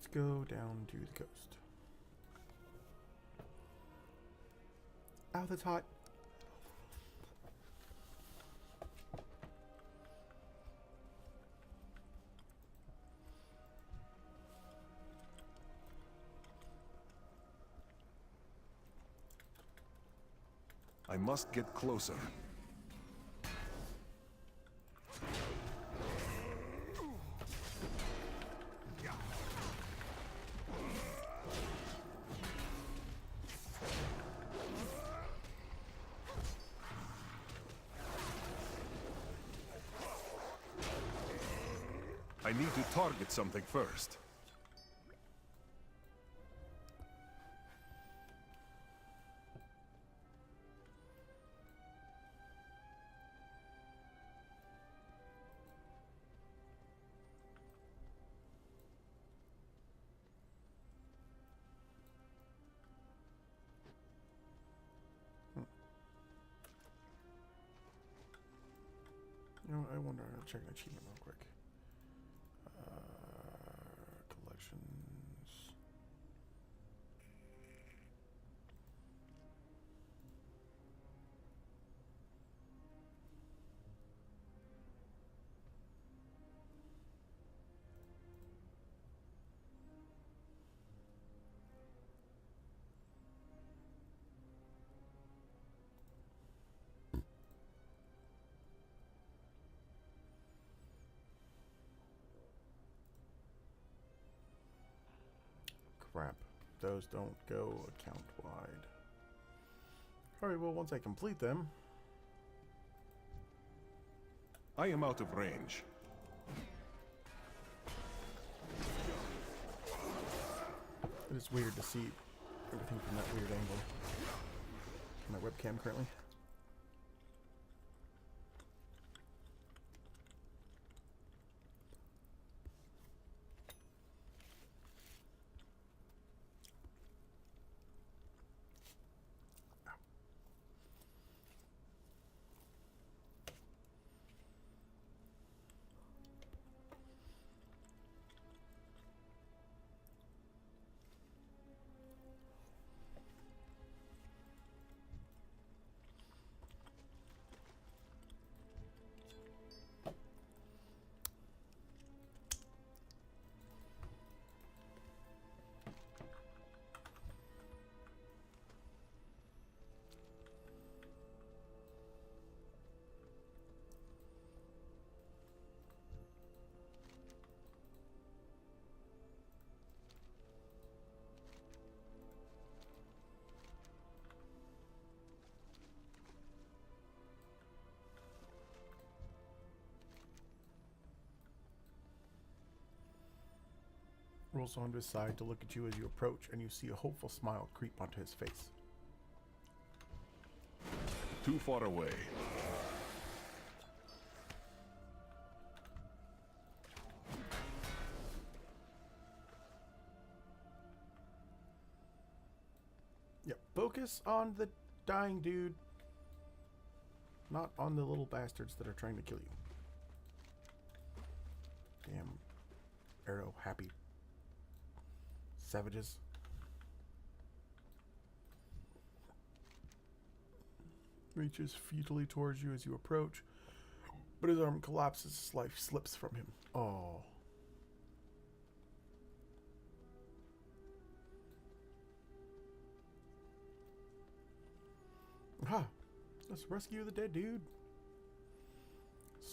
Let's go down to the coast. Ow, that's hot. I must get closer. I need to target something first. You know, I wonder, I'll check an achievement real quick. Collections. Crap. Those don't go account-wide. Alright, well, once I complete them... I am out of range. It is weird to see everything from that weird angle. My webcam currently. Rolls onto his side to look at you as you approach, and you see a hopeful smile creep onto his face. Too far away. Yep, focus on the dying dude, not on the little bastards that are trying to kill you. Damn arrow happy savages. Reaches futilely towards you as you approach, but his arm collapses, his life slips from him. Oh. Ha! Let's rescue the dead dude.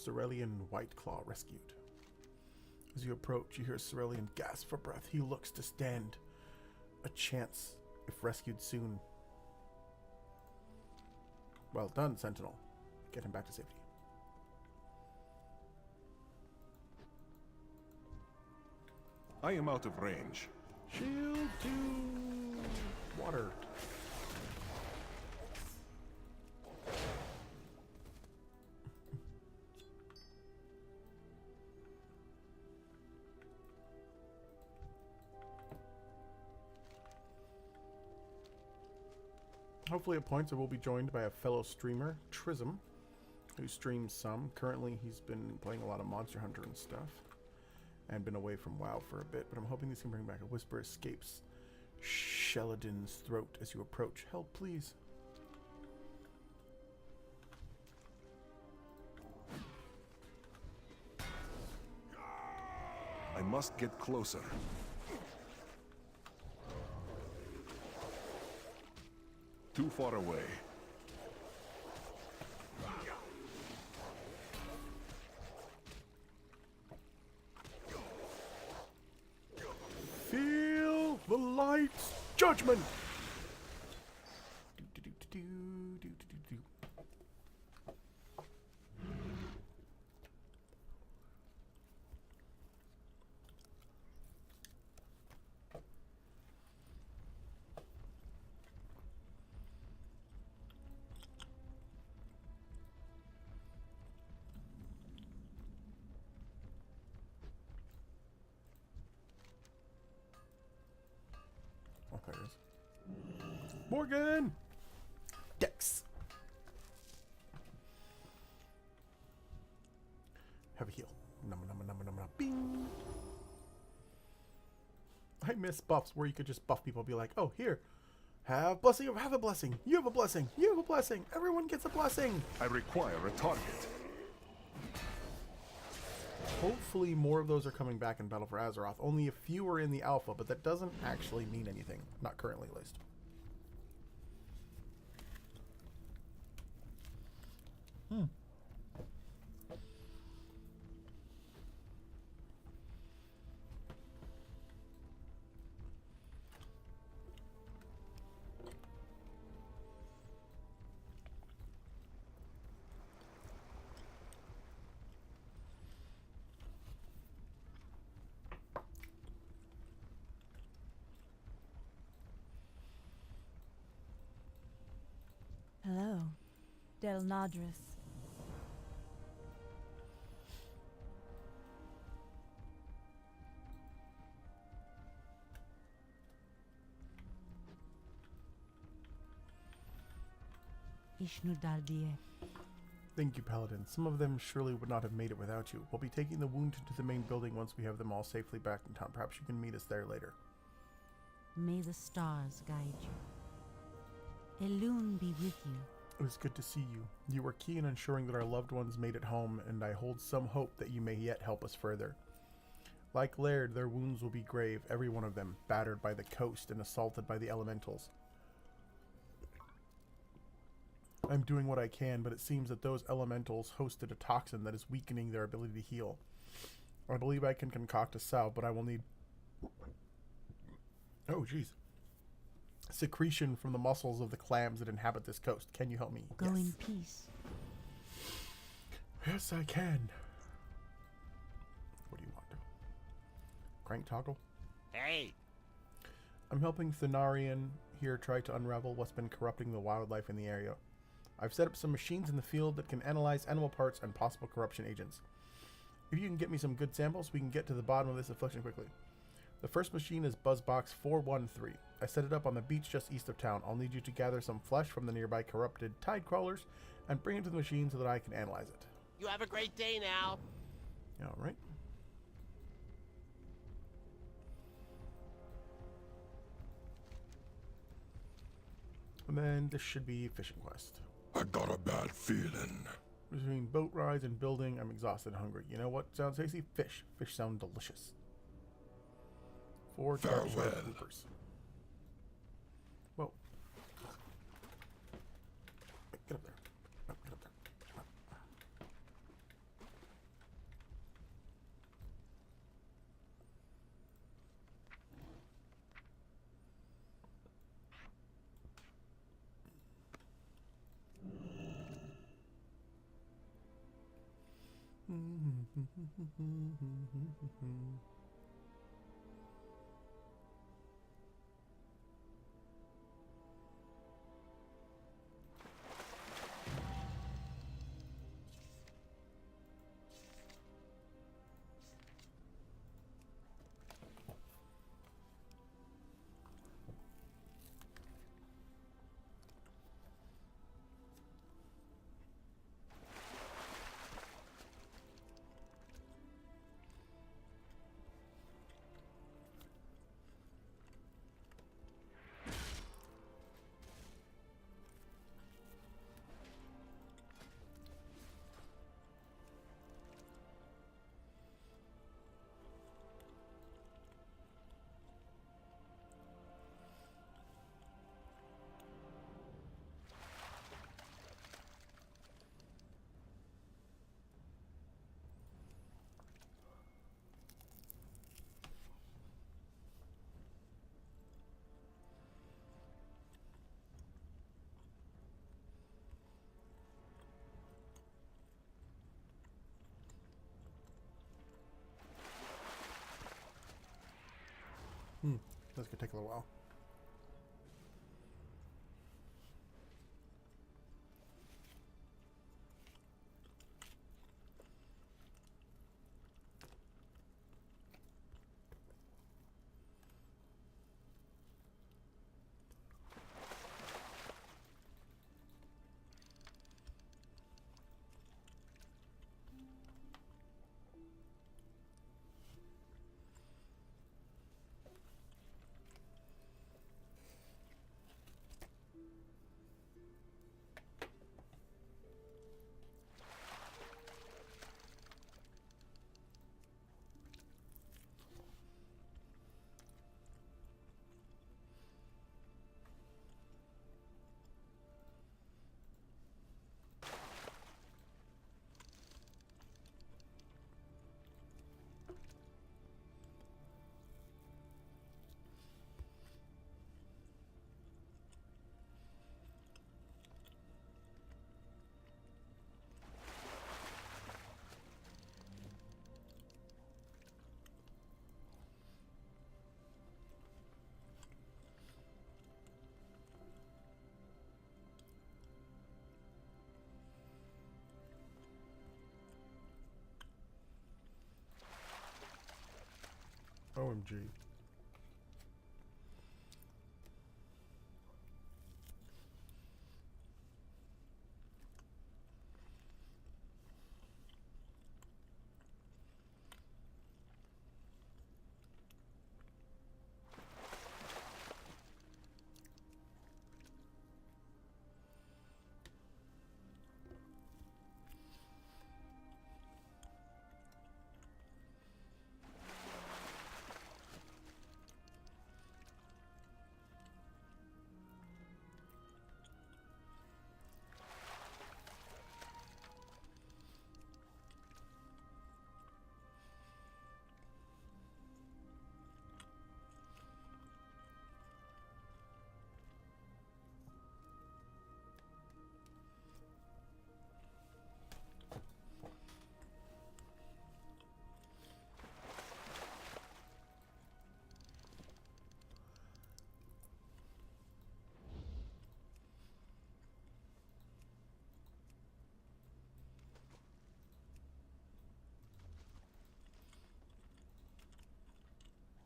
Cerulean Whiteclaw rescued. As you approach, you hear Cerulean gasp for breath. He looks to stand a chance if rescued soon. Well done, Sentinel. Get him back to safety. I am out of range. Shield to water. Hopefully at points I will be joined by a fellow streamer, Trism, who streams some. Currently he's been playing a lot of Monster Hunter and stuff. and been away from WoW for a bit, but I'm hoping this can bring back. A whisper escapes Sheldon's throat as you approach. Help, please. I must get closer. Too far away. Feel the light's judgment. Do-do-do-do-do-do-do-do. Oh, there it is. Morgan! Dex! Have a heal. Num num num num num. Bing! I miss buffs where you could just buff people and be like, oh, here. Have blessing, have a blessing. You have a blessing. You have a blessing. Everyone gets a blessing. I require a target. Hopefully more of those are coming back in Battle for Azeroth. Only a few are in the alpha, but that doesn't actually mean anything. Not currently, at least. Hello, Del Nadris. Ishnu Daldier. Thank you, Paladin. Some of them surely would not have made it without you. We'll be taking the wounded to the main building once we have them all safely back in town. Perhaps you can meet us there later. May the stars guide you. Elune be with you. It was good to see you. You were key in ensuring that our loved ones made it home, and I hold some hope that you may yet help us further. Like Laird, their wounds will be grave, every one of them, battered by the coast and assaulted by the elementals. I'm doing what I can, but it seems that those elementals hosted a toxin that is weakening their ability to heal. I believe I can concoct a salve, but I will need... Oh, jeez. Secretion from the muscles of the clams that inhabit this coast. Can you help me? Go Yes. in peace. Yes, I can. What do you want? Crank toggle? Hey, I'm helping Thenarian here try to unravel what's been corrupting the wildlife in the area. I've set up some machines in the field that can analyze animal parts and possible corruption agents. If you can get me some good samples, we can get to the bottom of this affliction quickly. The first machine is Buzzbox 413. I set it up on the beach just east of town. I'll need you to gather some flesh from the nearby corrupted tide crawlers and bring it to the machine so that I can analyze it. you have a great day now. Alright. And then this should be fishing quest. I got a bad feeling. Between boat rides and building, I'm exhausted and hungry. You know what sounds tasty? Fish. Fish sound delicious. 4 dark Farewell. bloopers. Whoa. Get up there. Get up there. That's gonna take a little while. OMG.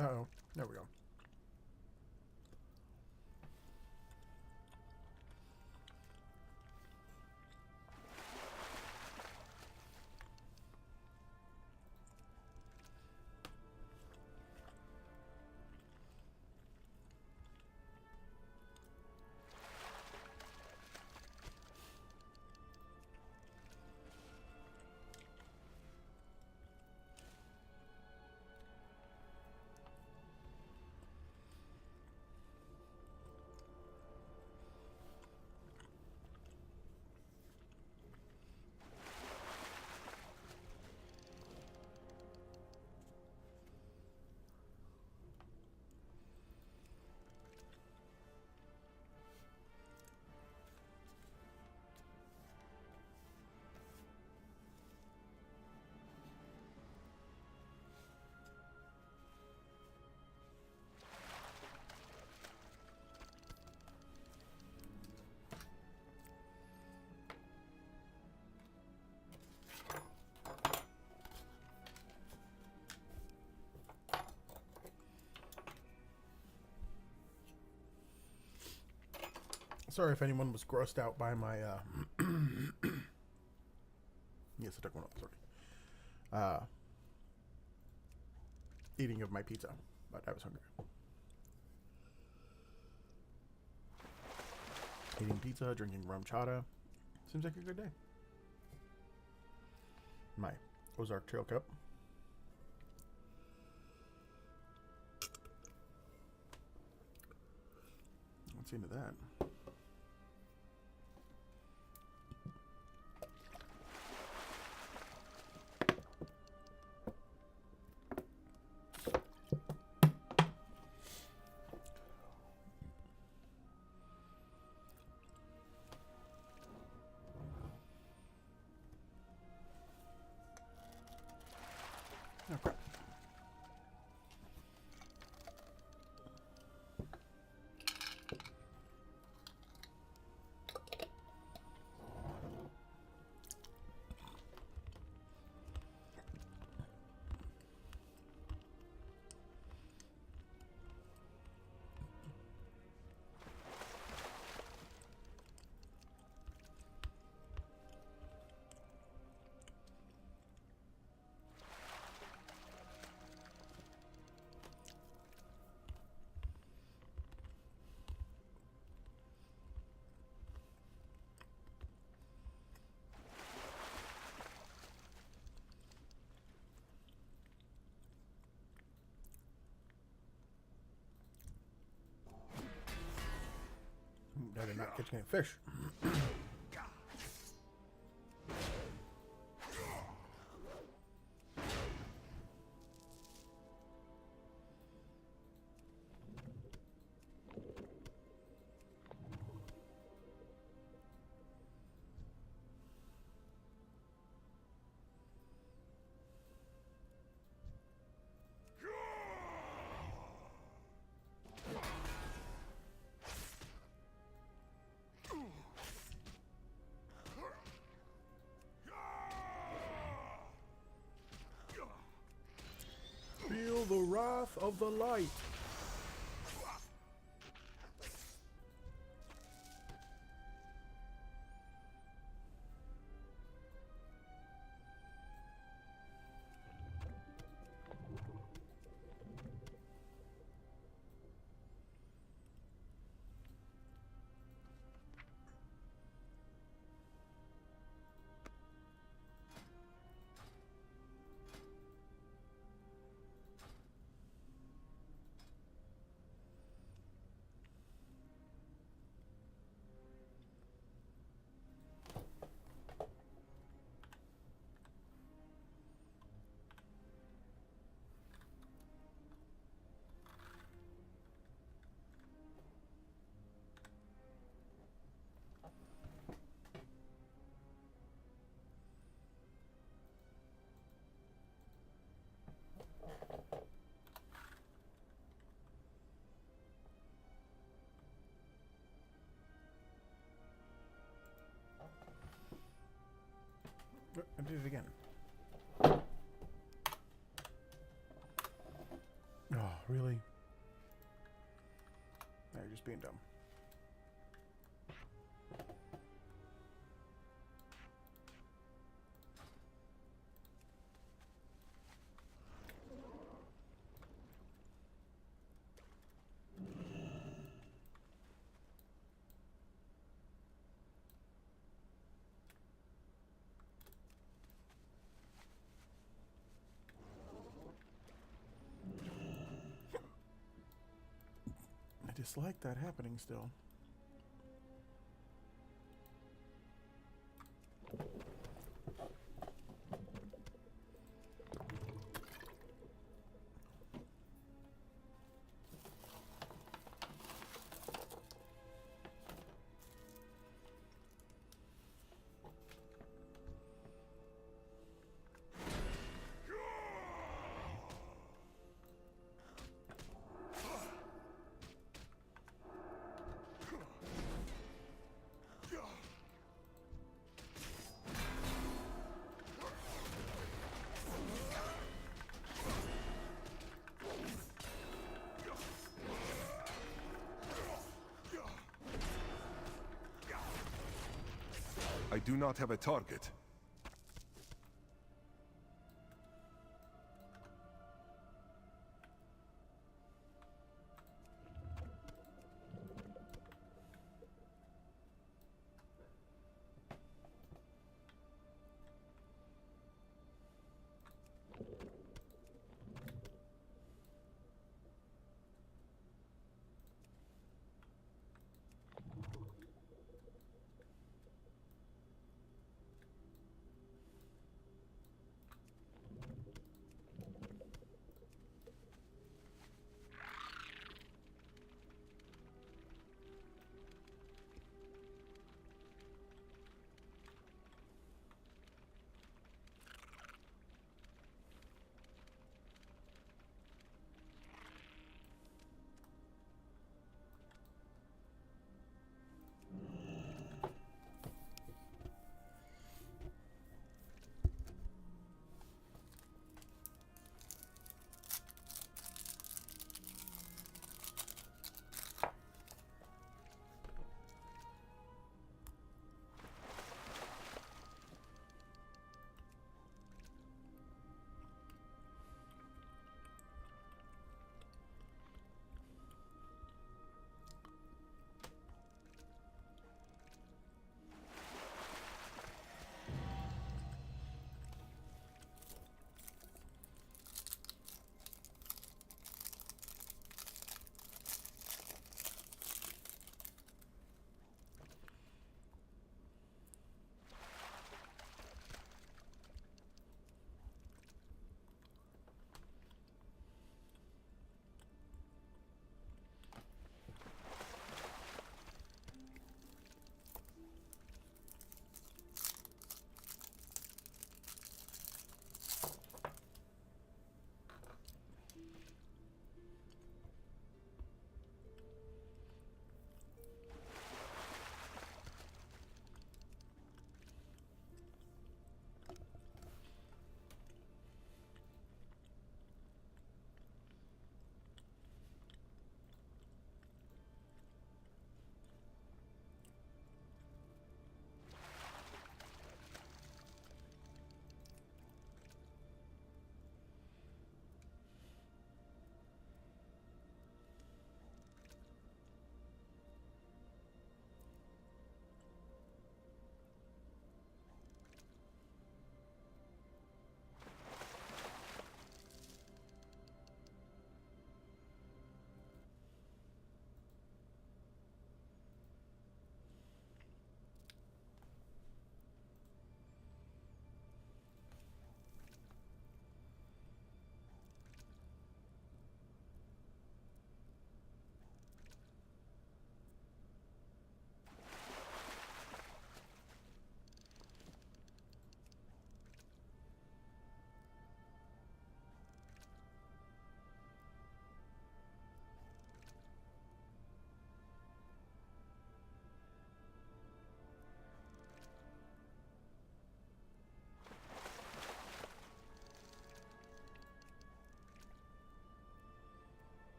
Uh-oh. There we go. Sorry if anyone was grossed out by my yes, I took one up, sorry. Eating of my pizza, but I was hungry. Eating pizza, drinking rum chata. Seems like a good day. My Ozark Trail Cup. What's into that? Catching a fish. Feel the wrath of the light. I did it again. Oh, really? No, you're just being dumb. I dislike that happening still. I do not have a target.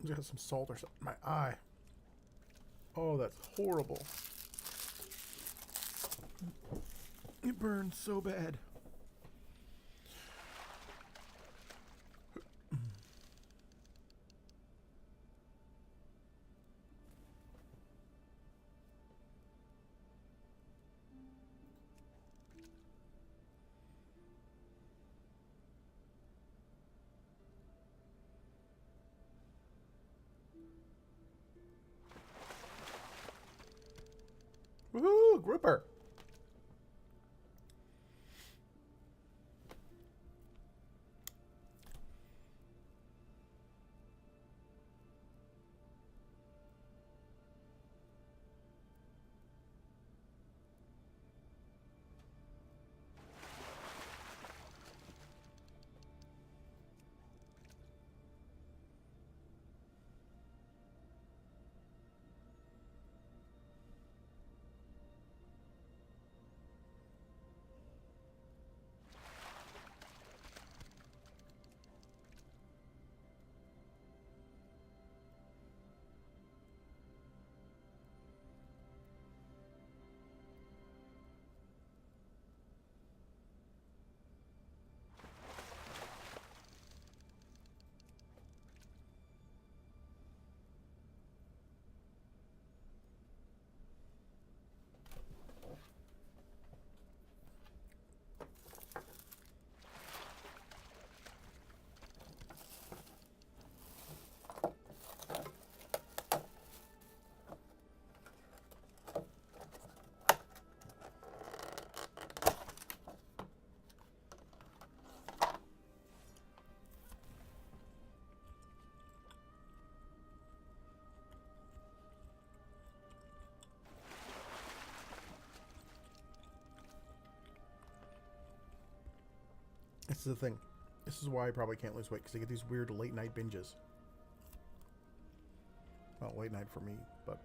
Just got some salt or something in my eye. Oh, that's horrible. It burns so bad. Woohoo! Grouper! This is the thing. This is why I probably can't lose weight, because I get these weird late night binges. Well, late night for me, but...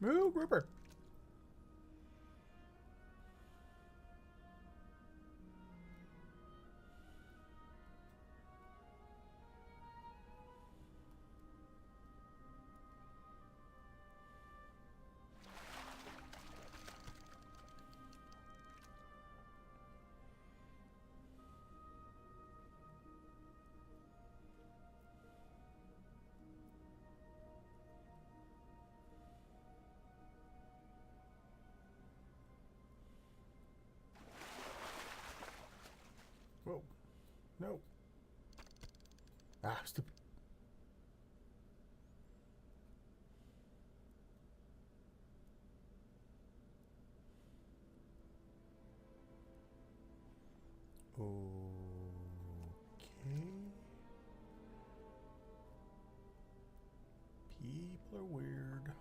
Moo, grouper! Whoa. No. Ah, stupid. Okay. People are weird.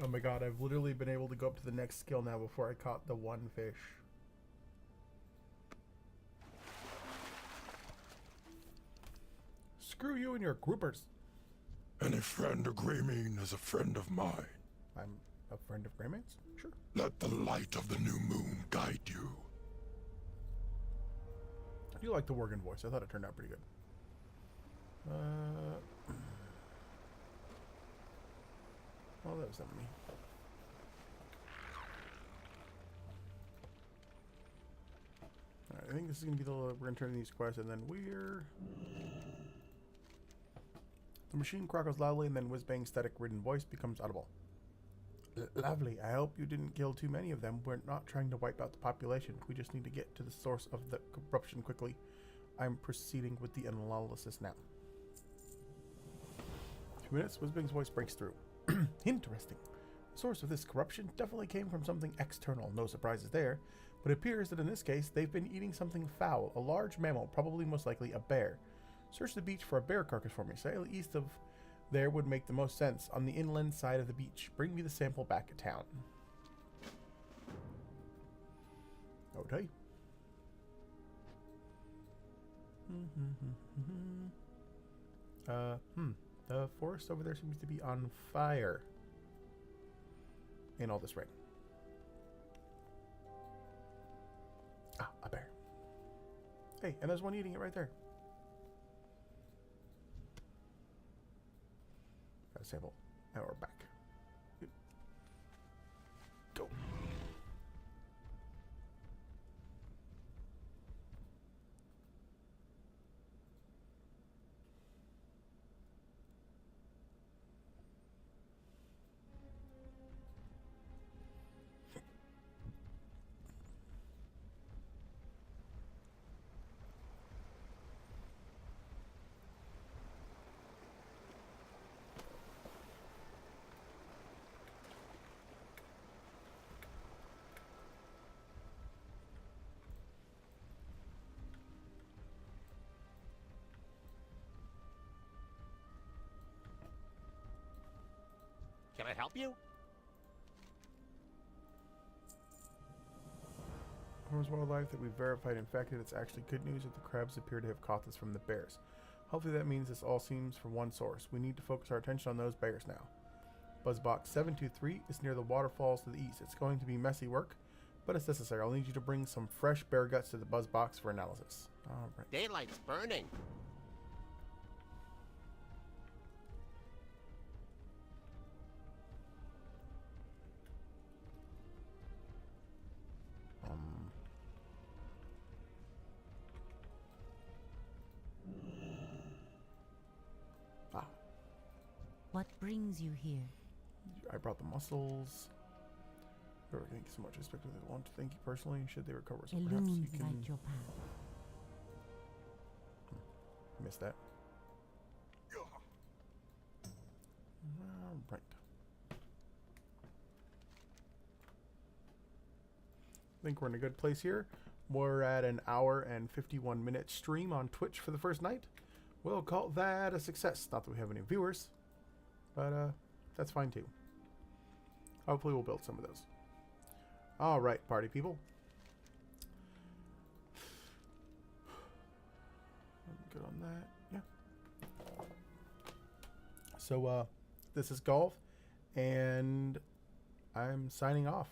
Oh my god, I've literally been able to go up to the next skill now before I caught the one fish. Screw you and your groupers. Any friend of Greymane is a friend of mine. I'm a friend of Greymane's? Sure. Let the light of the new moon guide you. I do like the Worgen voice. I thought it turned out pretty good. Oh, that was not me. Alright, I think this is going to be we're going to turn these quests, and then the machine crackles loudly, and then whiz-bang static-ridden voice becomes audible. Lovely. I hope you didn't kill too many of them. We're not trying to wipe out the population. We just need to get to the source of the corruption quickly. I'm proceeding with the analysis now. 2 minutes, whiz-bang's voice breaks through. Interesting. The source of this corruption definitely came from something external. No surprises there. But it appears that in this case, they've been eating something foul. A large mammal, probably most likely a bear. Search the beach for a bear carcass for me. Sail east of there would make the most sense. On the inland side of the beach. Bring me the sample back at town. Okay. The forest over there seems to be on fire. In all this rain. Ah, a bear. Hey, and there's one eating it right there. Got a sample. Now we're back. Go. Can I help you? Farmers wildlife that we verified infected. It's actually good news that the crabs appear to have caught this from the bears. Hopefully that means this all seems from one source. We need to focus our attention on those bears now. Buzzbox 723 is near the waterfalls to the east. It's going to be messy work, but it's necessary. I'll need you to bring some fresh bear guts to the Buzzbox for analysis. All right. Daylight's burning. What brings you here? I brought the mussels. Thank you so much. I expected they want to thank you personally. Should they recover, so perhaps you Illuminate can light your path. Missed that. Right. I think we're in a good place here. We're at an hour and 51 minute stream on Twitch for the first night. We'll call that a success. Not that we have any viewers, but that's fine too. Hopefully we'll build some of those. All right, party people. I'm good on that. Yeah. So this is Golf, and I'm signing off.